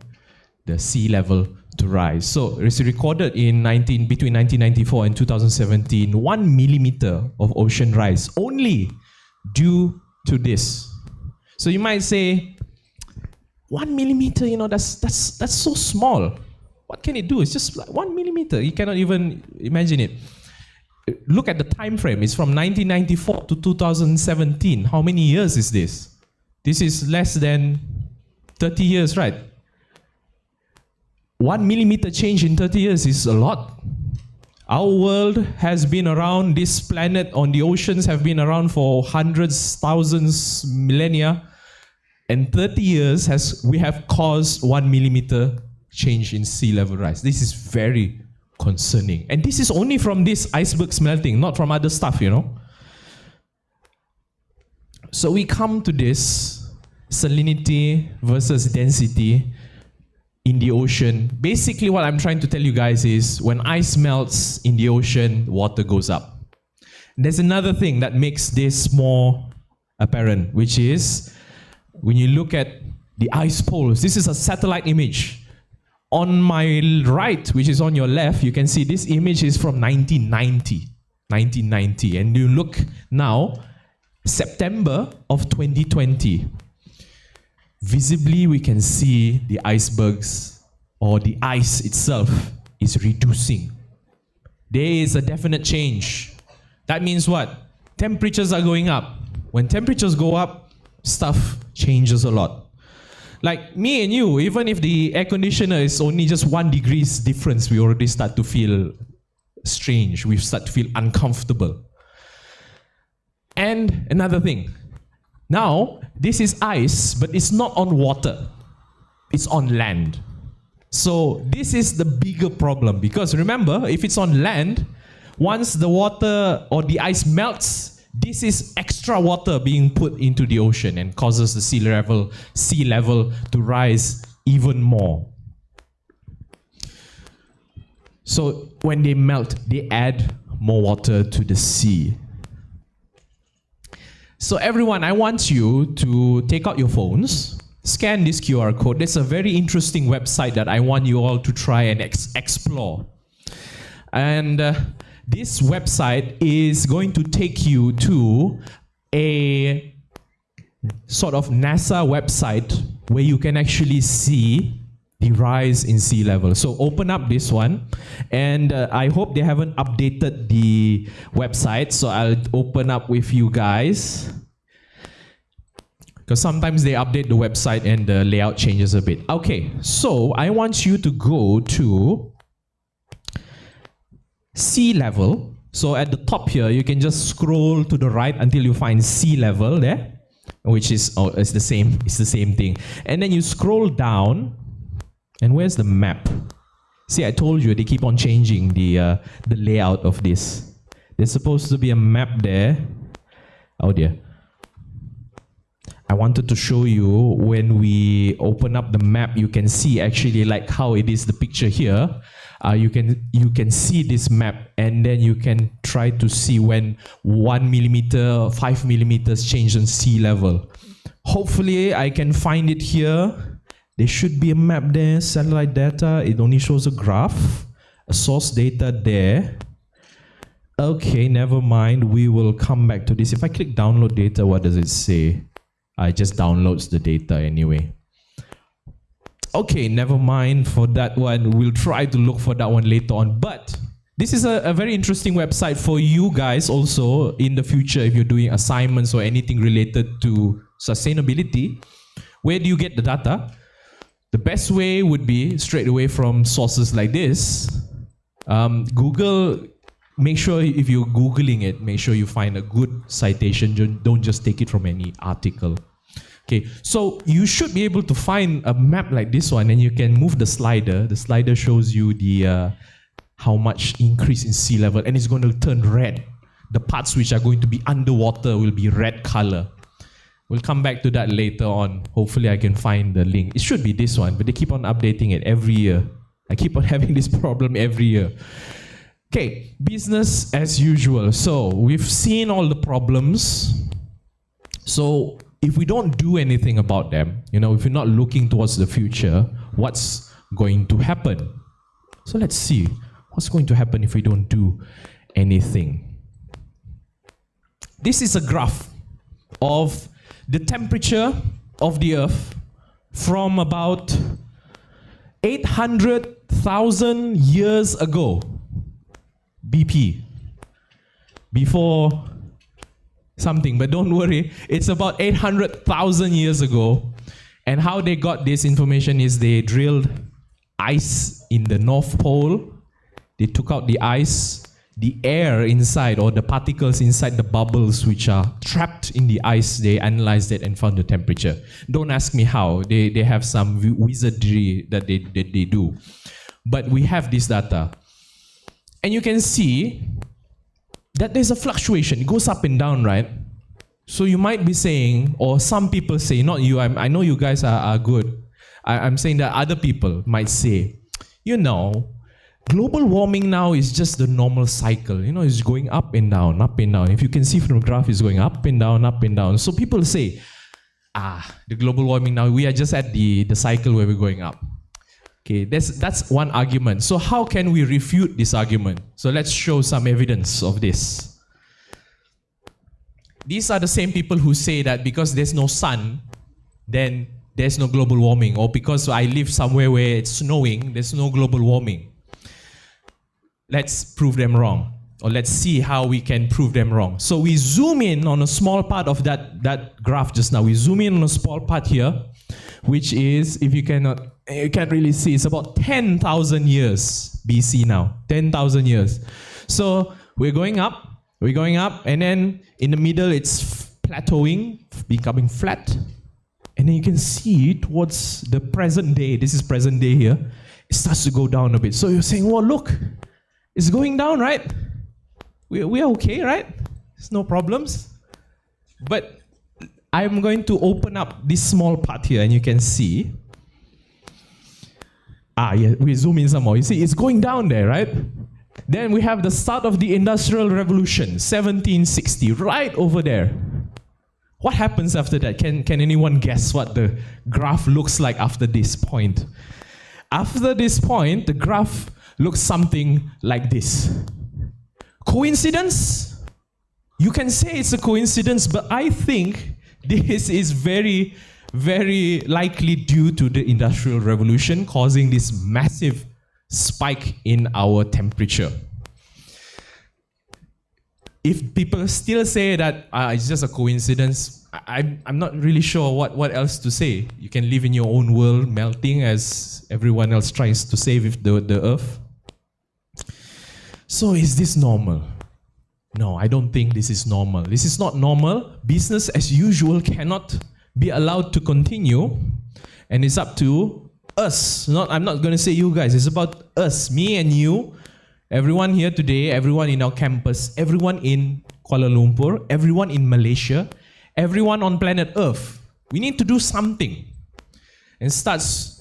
the sea level to rise. So it's recorded in between 1994 and 2017, 1 millimeter of ocean rise only due to this. So you might say, 1 millimeter, you know, that's so small. What can it do? It's just like 1 millimeter. You cannot even imagine it. Look at the time frame. It's from 1994 to 2017. How many years is this? This is less than 30 years, right? 1 millimeter change in 30 years is a lot. Our world has been around, this planet on the oceans have been around for hundreds, thousands, millennia, and 30 years we have caused 1 millimeter change in sea level rise. This is very concerning. And this is only from this iceberg melting, not from other stuff, you know. So we come to this salinity versus density in the ocean. Basically what I'm trying to tell you guys is, when ice melts in the ocean, water goes up. There's another thing that makes this more apparent, which is when you look at the ice poles. This is a satellite image. On my right, which is on your left, you can see this image is from 1990. And you look now, September of 2020. Visibly, we can see the icebergs, or the ice itself is reducing. There is a definite change. That means what? Temperatures are going up. When temperatures go up, stuff changes a lot. Like me and you, even if the air conditioner is only just 1 degree difference, we already start to feel strange. We start to feel uncomfortable. And another thing. Now, this is ice, but it's not on water. It's on land. So this is the bigger problem, because remember, if it's on land, once the water or the ice melts, this is extra water being put into the ocean and causes the sea level to rise even more. So when they melt, they add more water to the sea. So everyone, I want you to take out your phones, scan this QR code. There's a very interesting website that I want you all to try and explore. And this website is going to take you to a sort of NASA website where you can actually see the rise in sea level. So open up this one, and I hope they haven't updated the website, so I'll open up with you guys, because sometimes they update the website and the layout changes a bit. Okay, so I want you to go to sea level. So at the top here, you can just scroll to the right until you find sea level there, which is, oh, it's the same thing. And then you scroll down, and where's the map? See, I told you they keep on changing the layout of this. There's supposed to be a map there. Oh dear. I wanted to show you when we open up the map, you can see actually like how it is the picture here. You can see this map, and then you can try to see when 1 millimeter, 5 millimeters change in sea level. Hopefully I can find it here. There should be a map there, satellite data. It only shows a graph, a source data there. Okay, never mind. We will come back to this. If I click download data, what does it say? It just downloads the data anyway. Okay, never mind for that one. We'll try to look for that one later on. But this is a very interesting website for you guys also in the future if you're doing assignments or anything related to sustainability. Where do you get the data? The best way would be straight away from sources like this. Google, make sure if you're Googling it, make sure you find a good citation. Don't just take it from any article. Okay, so you should be able to find a map like this one, and you can move the slider. The slider shows you the how much increase in sea level, and it's going to turn red. The parts which are going to be underwater will be red color. We'll come back to that later on. Hopefully I can find the link. It should be this one, but they keep on updating it every year. I keep on having this problem every year. Okay, business as usual. So we've seen all the problems. So if we don't do anything about them, if we're not looking towards the future, what's going to happen? So let's see what's going to happen if we don't do anything. This is a graph of the temperature of the Earth from about 800,000 years ago, BP, before something, but don't worry, it's about 800,000 years ago. And how they got this information is they drilled ice in the North Pole. They took out the ice, the air inside, or the particles inside the bubbles which are trapped in the ice. They analyzed it and found the temperature. Don't ask me how. They have some wizardry that they do. But we have this data. And you can see that there's a fluctuation. It goes up and down, right? So you might be saying, or some people say, not you, I know you guys are good. I'm saying that other people might say, global warming now is just the normal cycle. It's going up and down, up and down. If you can see from the graph, it's going up and down, up and down. So people say, the global warming now, we are just at the cycle where we're going up. Okay, that's one argument. So how can we refute this argument? So let's show some evidence of this. These are the same people who say that because there's no sun, then there's no global warming, or because I live somewhere where it's snowing, there's no global warming. Let's prove them wrong. or let's see how we can prove them wrong. So we zoom in on a small part of that graph just now. We zoom in on a small part here, which is, if you can't really see, it's about 10,000 years BC now, 10,000 years. So we're going up, and then in the middle it's plateauing, becoming flat. And then you can see towards the present day, this is present day here, it starts to go down a bit. So you're saying, well, look, it's going down, right? We're okay, right? There's no problems. But I'm going to open up this small part here, and you can see. Yeah, we zoom in some more. You see, it's going down there, right? Then we have the start of the Industrial Revolution, 1760, right over there. What happens after that? Can anyone guess what the graph looks like after this point? After this point, the graph looks something like this. Coincidence? You can say it's a coincidence, but I think this is very, very likely due to the Industrial Revolution causing this massive spike in our temperature. If people still say that it's just a coincidence, I'm not really sure what else to say. You can live in your own world, melting as everyone else tries to save the earth. So is this normal? No, I don't think this is normal. This is not normal. Business as usual cannot be allowed to continue. And it's up to us. I'm not going to say you guys. It's about us, me and you, everyone here today, everyone in our campus, everyone in Kuala Lumpur, everyone in Malaysia, everyone on planet Earth. We need to do something. And it starts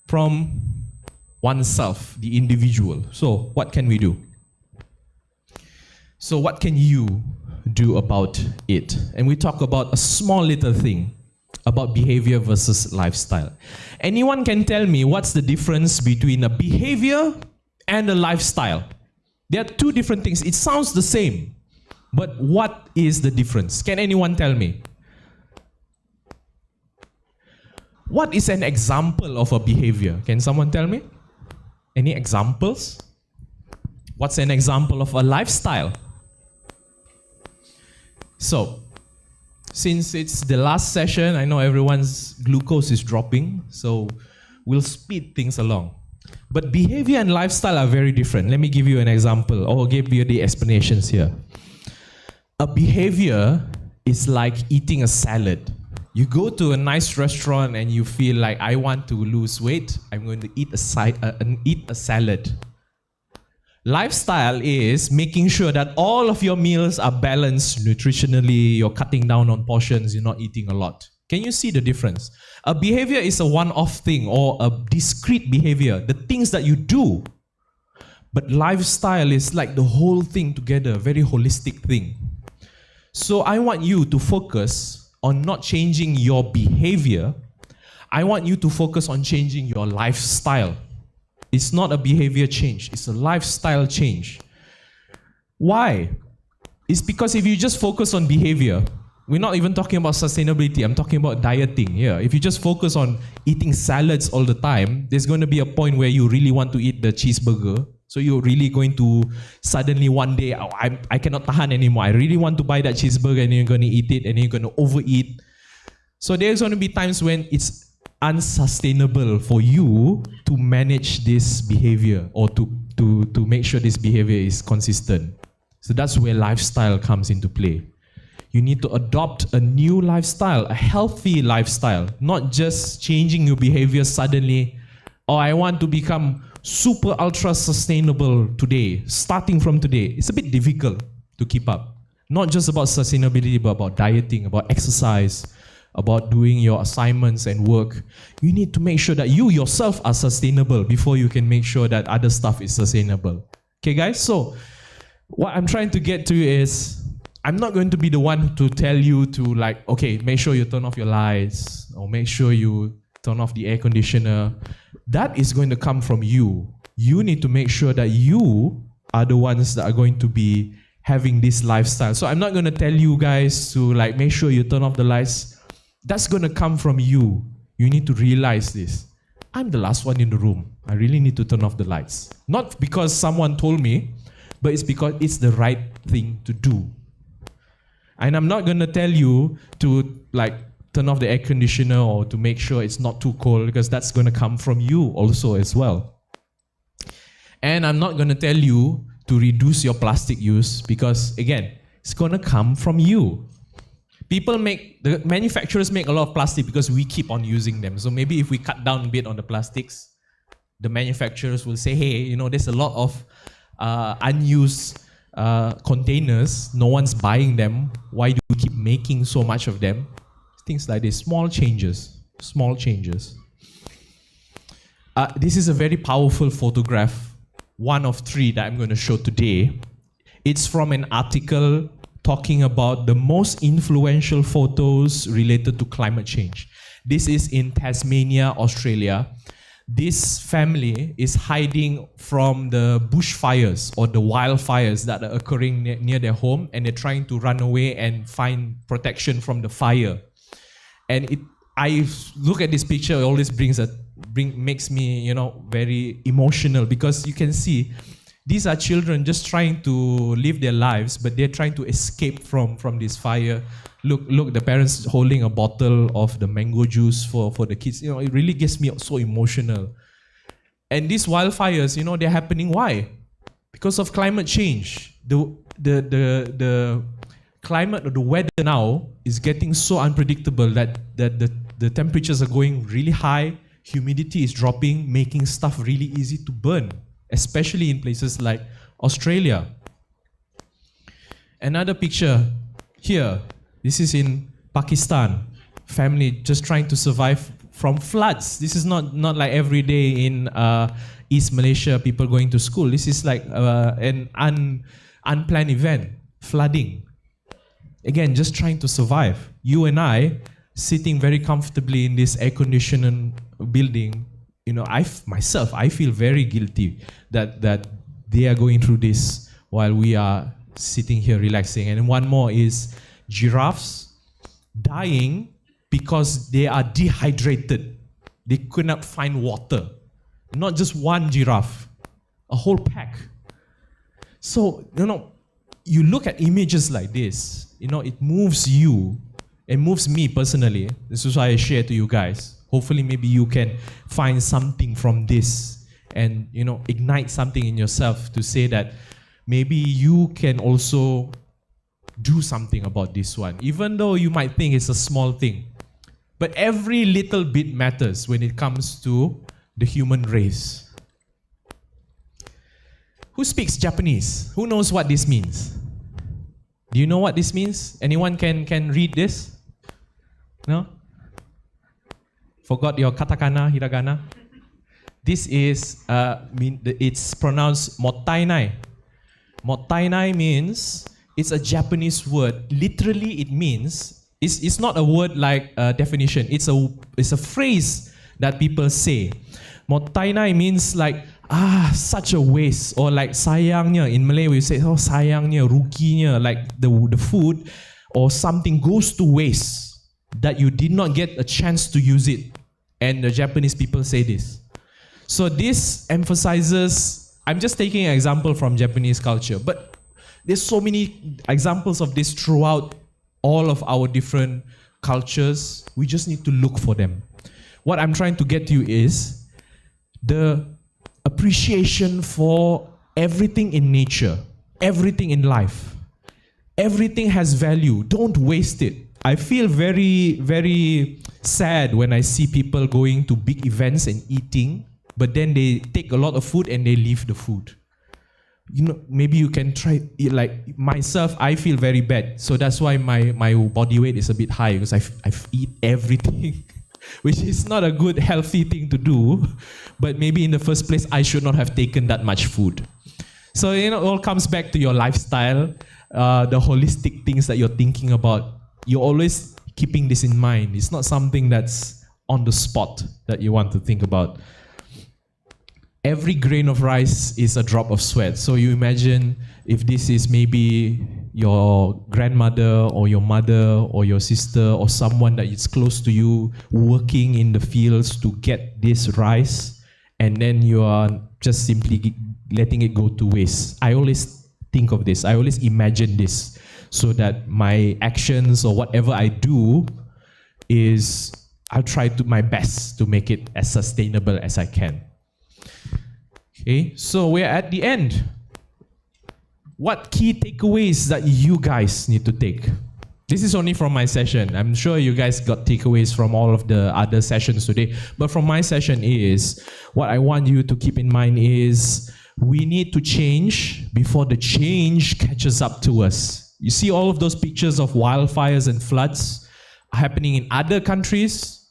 from oneself, the individual. So what can we do? So what can you do about it? And we talk about a small little thing about behavior versus lifestyle. Anyone can tell me what's the difference between a behavior and a lifestyle? There are two different things. It sounds the same, but what is the difference? Can anyone tell me? What is an example of a behavior? Can someone tell me? Any examples? What's an example of a lifestyle? So, since it's the last session, I know everyone's glucose is dropping, so we'll speed things along. But behavior and lifestyle are very different. Let me give you an example, or give you the explanations here. A behavior is like eating a salad. You go to a nice restaurant and you feel like, I want to lose weight, I'm going to eat a salad. Lifestyle is making sure that all of your meals are balanced nutritionally, you're cutting down on portions, you're not eating a lot. Can you see the difference? A behavior is a one-off thing or a discrete behavior, the things that you do. But lifestyle is like the whole thing together, a very holistic thing. So I want you to focus on not changing your behavior. I want you to focus on changing your lifestyle. It's not a behavior change, it's a lifestyle change. Why? It's because if you just focus on behavior, we're not even talking about sustainability, I'm talking about dieting here. If you just focus on eating salads all the time, there's going to be a point where you really want to eat the cheeseburger. So you're really going to suddenly one day, I cannot tahan anymore. I really want to buy that cheeseburger, and you're going to eat it, and you're going to overeat. So there's going to be times when it's unsustainable for you to manage this behavior or to make sure this behavior is consistent. So that's where lifestyle comes into play. You need to adopt a new lifestyle, a healthy lifestyle, not just changing your behavior suddenly. Oh, I want to become super ultra sustainable today, starting from today. It's a bit difficult to keep up. Not just about sustainability, but about dieting, about exercise, about doing your assignments and work. You need to make sure that you yourself are sustainable before you can make sure that other stuff is sustainable. Okay, guys? So, what I'm trying to get to is, I'm not going to be the one to tell you to like, okay, make sure you turn off your lights, or make sure you turn off the air conditioner. That is going to come from you. You need to make sure that you are the ones that are going to be having this lifestyle. So I'm not going to tell you guys to like, make sure you turn off the lights. That's going to come from you. You need to realize this. I'm the last one in the room. I really need to turn off the lights. Not because someone told me, but it's because it's the right thing to do. And I'm not going to tell you to like turn off the air conditioner or to make sure it's not too cold, because that's going to come from you also as well. And I'm not going to tell you to reduce your plastic use, because again, it's going to come from you. The manufacturers make a lot of plastic because we keep on using them. So maybe if we cut down a bit on the plastics, the manufacturers will say, hey, you know, there's a lot of unused containers, no one's buying them, why do we keep making so much of them? Things like this, small changes. This is a very powerful photograph, one of 3 that I'm going to show today. It's from an article talking about the most influential photos related to climate change. This is in Tasmania, Australia. This family is hiding from the bushfires or the wildfires that are occurring near their home, and they're trying to run away and find protection from the fire. And I look at this picture, it always makes me, you know, very emotional, because you can see these are children just trying to live their lives, but they're trying to escape from this fire. Look, the parents holding a bottle of the mango juice for the kids. You know, it really gets me so emotional. And these wildfires, you know, they're happening. Why? Because of climate change. The climate or the weather now is getting so unpredictable that the temperatures are going really high, humidity is dropping, making stuff really easy to burn, especially in places like Australia. Another picture here. This is in Pakistan. Family just trying to survive from floods. This is not like every day in East Malaysia, people going to school. This is like an unplanned event, flooding. Again, just trying to survive. You and I, sitting very comfortably in this air-conditioned building, you know, I feel very guilty that they are going through this while we are sitting here relaxing. And one more is giraffes dying because they are dehydrated. They could not find water. Not just one giraffe, a whole pack. So, you know, you look at images like this, you know, it moves you. It moves me personally. This is why I share to you guys. Hopefully maybe you can find something from this and, you know, ignite something in yourself to say that maybe you can also do something about this one, even though you might think it's a small thing. But every little bit matters when it comes to the human race. Who speaks Japanese? Who knows what this means? Do you know what this means? Anyone can read this? No? Forgot your katakana, hiragana? This is, it's pronounced mottainai. Mottainai means, it's a Japanese word. Literally it means, it's not a word like definition. It's a phrase that people say. Mottainai means like, such a waste, or like sayangnya. In Malay we say, oh sayangnya, ruginya, like the food or something goes to waste that you did not get a chance to use it. And the Japanese people say this. So this emphasizes, I'm just taking an example from Japanese culture, but there's so many examples of this throughout all of our different cultures. We just need to look for them. What I'm trying to get to you is the appreciation for everything in nature, everything in life. Everything has value. Don't waste it. I feel very, very sad when I see people going to big events and eating, but then they take a lot of food and they leave the food. You know, maybe you can try, like myself, I feel very bad. So that's why my body weight is a bit high, because I eat everything, which is not a good, healthy thing to do. But maybe in the first place, I should not have taken that much food. So, you know, it all comes back to your lifestyle, the holistic things that you're thinking about. You're always keeping this in mind. It's not something that's on the spot that you want to think about. Every grain of rice is a drop of sweat. So you imagine if this is maybe your grandmother or your mother or your sister or someone that is close to you working in the fields to get this rice, and then you are just simply letting it go to waste. I always think of this. I always imagine this so that my actions or whatever I do is I'll try to my best to make it as sustainable as I can. Okay, so we're at the end. What key takeaways that you guys need to take? This is only from my session. I'm sure you guys got takeaways from all of the other sessions today. But from my session is, what I want you to keep in mind is, we need to change before the change catches up to us. You see all of those pictures of wildfires and floods happening in other countries.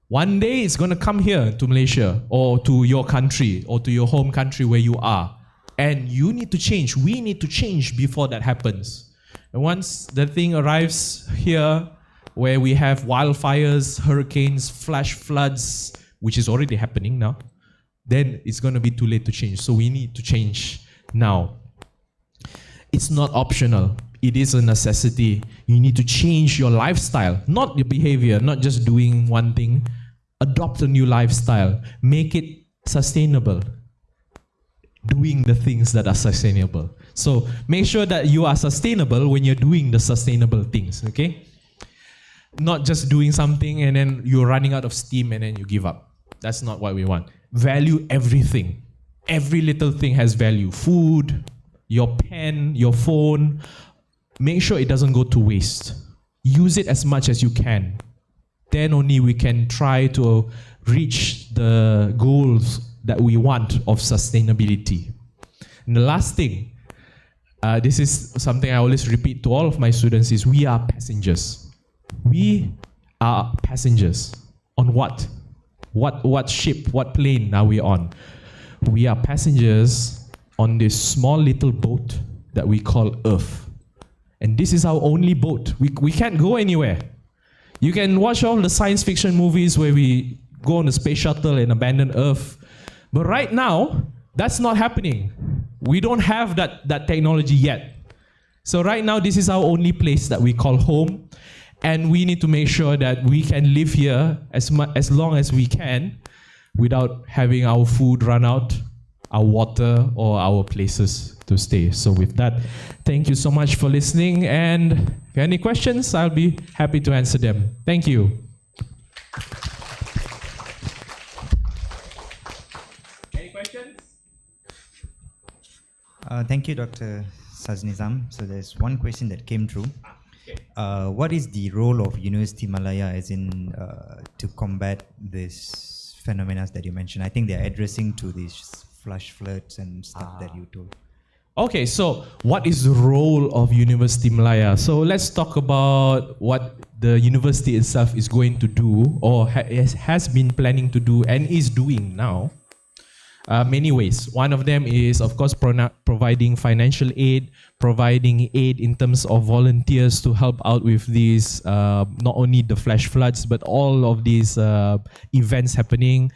One day it's going to come here to Malaysia or to your country or to your home country where you are. And you need to change. We need to change before that happens. And once the thing arrives here, where we have wildfires, hurricanes, flash floods, which is already happening now, then it's going to be too late to change. So we need to change now. It's not optional. It is a necessity. You need to change your lifestyle, not your behavior, not just doing one thing. Adopt a new lifestyle. Make it sustainable. Doing the things that are sustainable. So make sure that you are sustainable when you're doing the sustainable things, okay? Not just doing something and then you're running out of steam and then you give up. That's not what we want. Value everything. Every little thing has value. Food, your pen, your phone. Make sure it doesn't go to waste. Use it as much as you can. Then only we can try to reach the goals that we want of sustainability. And the last thing, this is something I always repeat to all of my students, is we are passengers. We are passengers. On what? What ship, what plane are we on? We are passengers on this small little boat that we call Earth. And this is our only boat. We can't go anywhere. You can watch all the science fiction movies where we go on a space shuttle and abandon Earth. But right now, that's not happening. We don't have that technology yet. So right now, this is our only place that we call home. And we need to make sure that we can live here as long as we can without having our food run out, our water, or our places to stay. So with that, thank you so much for listening. And if you have any questions, I'll be happy to answer them. Thank you. Any questions? Thank you, Dr. Saznizam. So there's one question that came through. What is the role of Universiti Malaya as in to combat this phenomena that you mentioned? I think they're addressing to these flash floods and stuff that you told. Okay, so what is the role of Universiti Malaya? So let's talk about what the university itself is going to do or has been planning to do and is doing now. Many ways. One of them is, of course, providing financial aid, providing aid in terms of volunteers to help out with these, not only the flash floods, but all of these events happening.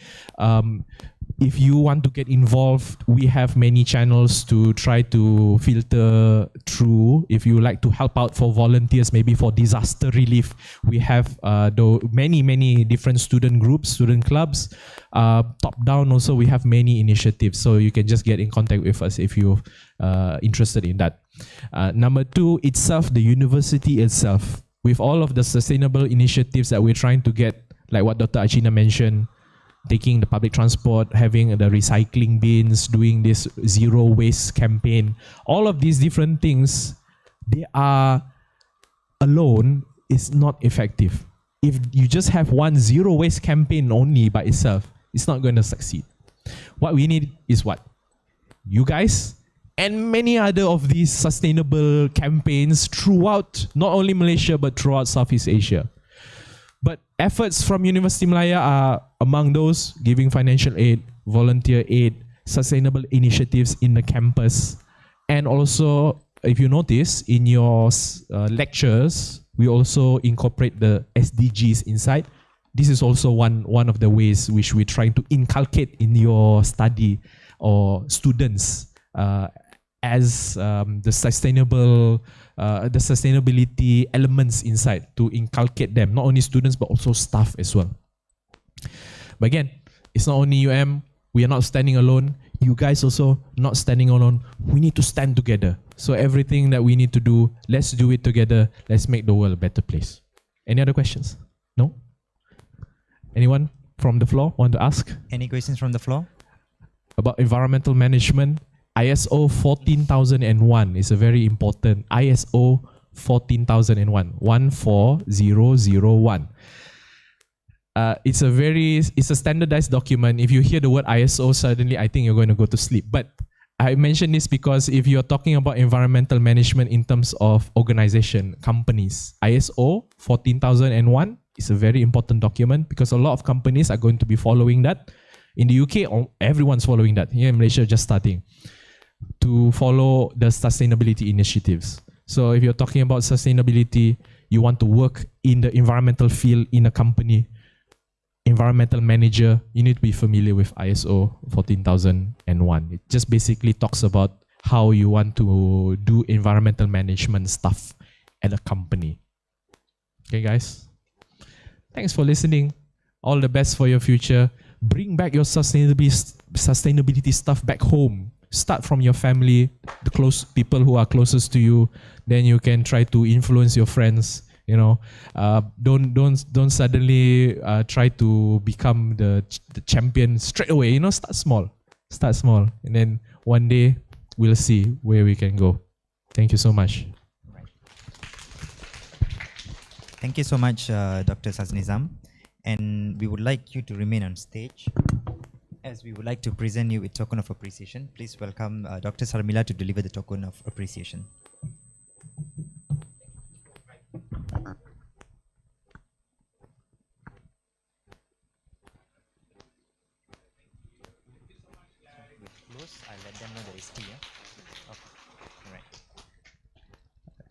If you want to get involved, we have many channels to try to filter through. If you like to help out for volunteers, maybe for disaster relief, we have many different student groups, student clubs. Top down also, we have many initiatives. So you can just get in contact with us if you're interested in that. Number two, itself, the university itself, with all of the sustainable initiatives that we're trying to get, like what Dr. Archina mentioned, taking the public transport, having the recycling bins, doing this zero waste campaign, all of these different things, they are alone is not effective. If you just have one zero waste campaign only by itself, it's not going to succeed. What we need is what? You guys and many other of these sustainable campaigns throughout not only Malaysia but throughout Southeast Asia. But efforts from Universiti Malaya are among those giving financial aid, volunteer aid, sustainable initiatives in the campus. And also, if you notice, in your lectures, we also incorporate the SDGs inside. This is also one of the ways which we're trying to inculcate in your study or students as the sustainability elements inside, to inculcate them, not only students but also staff as well. But again, it's not only UM. We are not standing alone. you guys also not standing alone. We need to stand together. So everything that we need to do, let's do it together. Let's make the world a better place. Any other questions? No? Anyone from the floor want to ask? Any questions from the floor? About environmental management? ISO 14001 is a very important ISO 14001 14001. It's a standardized document. If you hear the word ISO, suddenly I think you're going to go to sleep. But I mention this because if you're talking about environmental management in terms of organization, companies, ISO 14001 is a very important document because a lot of companies are going to be following that. In the UK, everyone's following that. Here in Malaysia, just starting to follow the sustainability initiatives. So if you're talking about sustainability, you want to work in the environmental field in a company, environmental manager, you need to be familiar with ISO 14001. It just basically talks about how you want to do environmental management stuff at a company. Okay, guys? Thanks for listening. All the best for your future. Bring back your sustainability stuff back home. Start from your family, the close people who are closest to you. Then you can try to influence your friends. You know, don't suddenly try to become the champion straight away. You know, start small, and then one day we'll see where we can go. Thank you so much. Thank you so much, Dr. Saznizam. And we would like you to remain on stage as we would like to present you with token of appreciation. Please welcome Dr. Sarmila to deliver the token of appreciation. I'll let them know that it's tea. Okay. All right. Okay.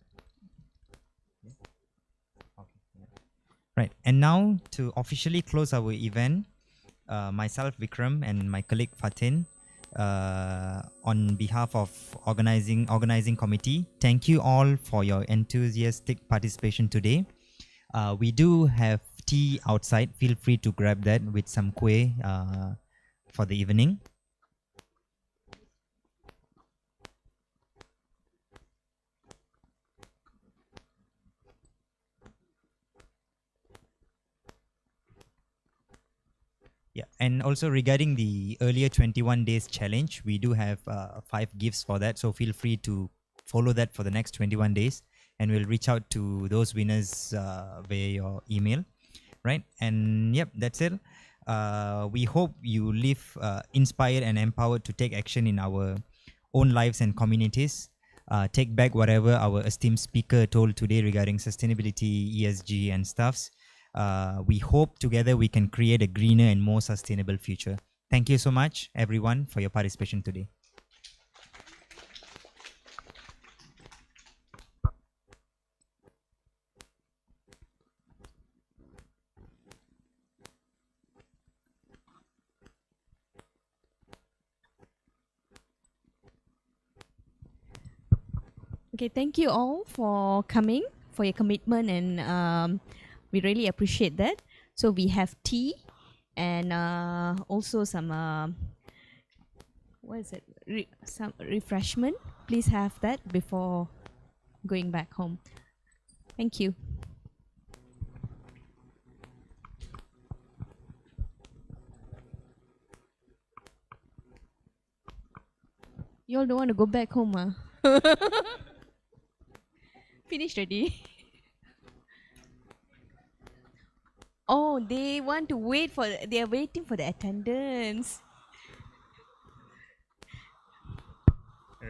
Right. And now to officially close our event, myself, Vikram, and my colleague Fatin, on behalf of organizing committee, thank you all for your enthusiastic participation today. We do have tea outside. Feel free to grab that with some kueh for the evening. Yeah, and also regarding the earlier 21 days challenge, we do have 5 gifts for that. So feel free to follow that for the next 21 days, and we'll reach out to those winners via your email, right? And yep, that's it. We hope you live inspired and empowered to take action in our own lives and communities. Take back whatever our esteemed speaker told today regarding sustainability, ESG, and stuffs. We hope together we can create a greener and more sustainable future. Thank you so much, everyone, for your participation today. Okay, thank you all for coming, for your commitment, and we really appreciate that. So we have tea and also some what is it? Some refreshment. Please have that before going back home. Thank you. You all don't want to go back home, Finished already. Oh, they want to wait for. They are waiting for the attendance.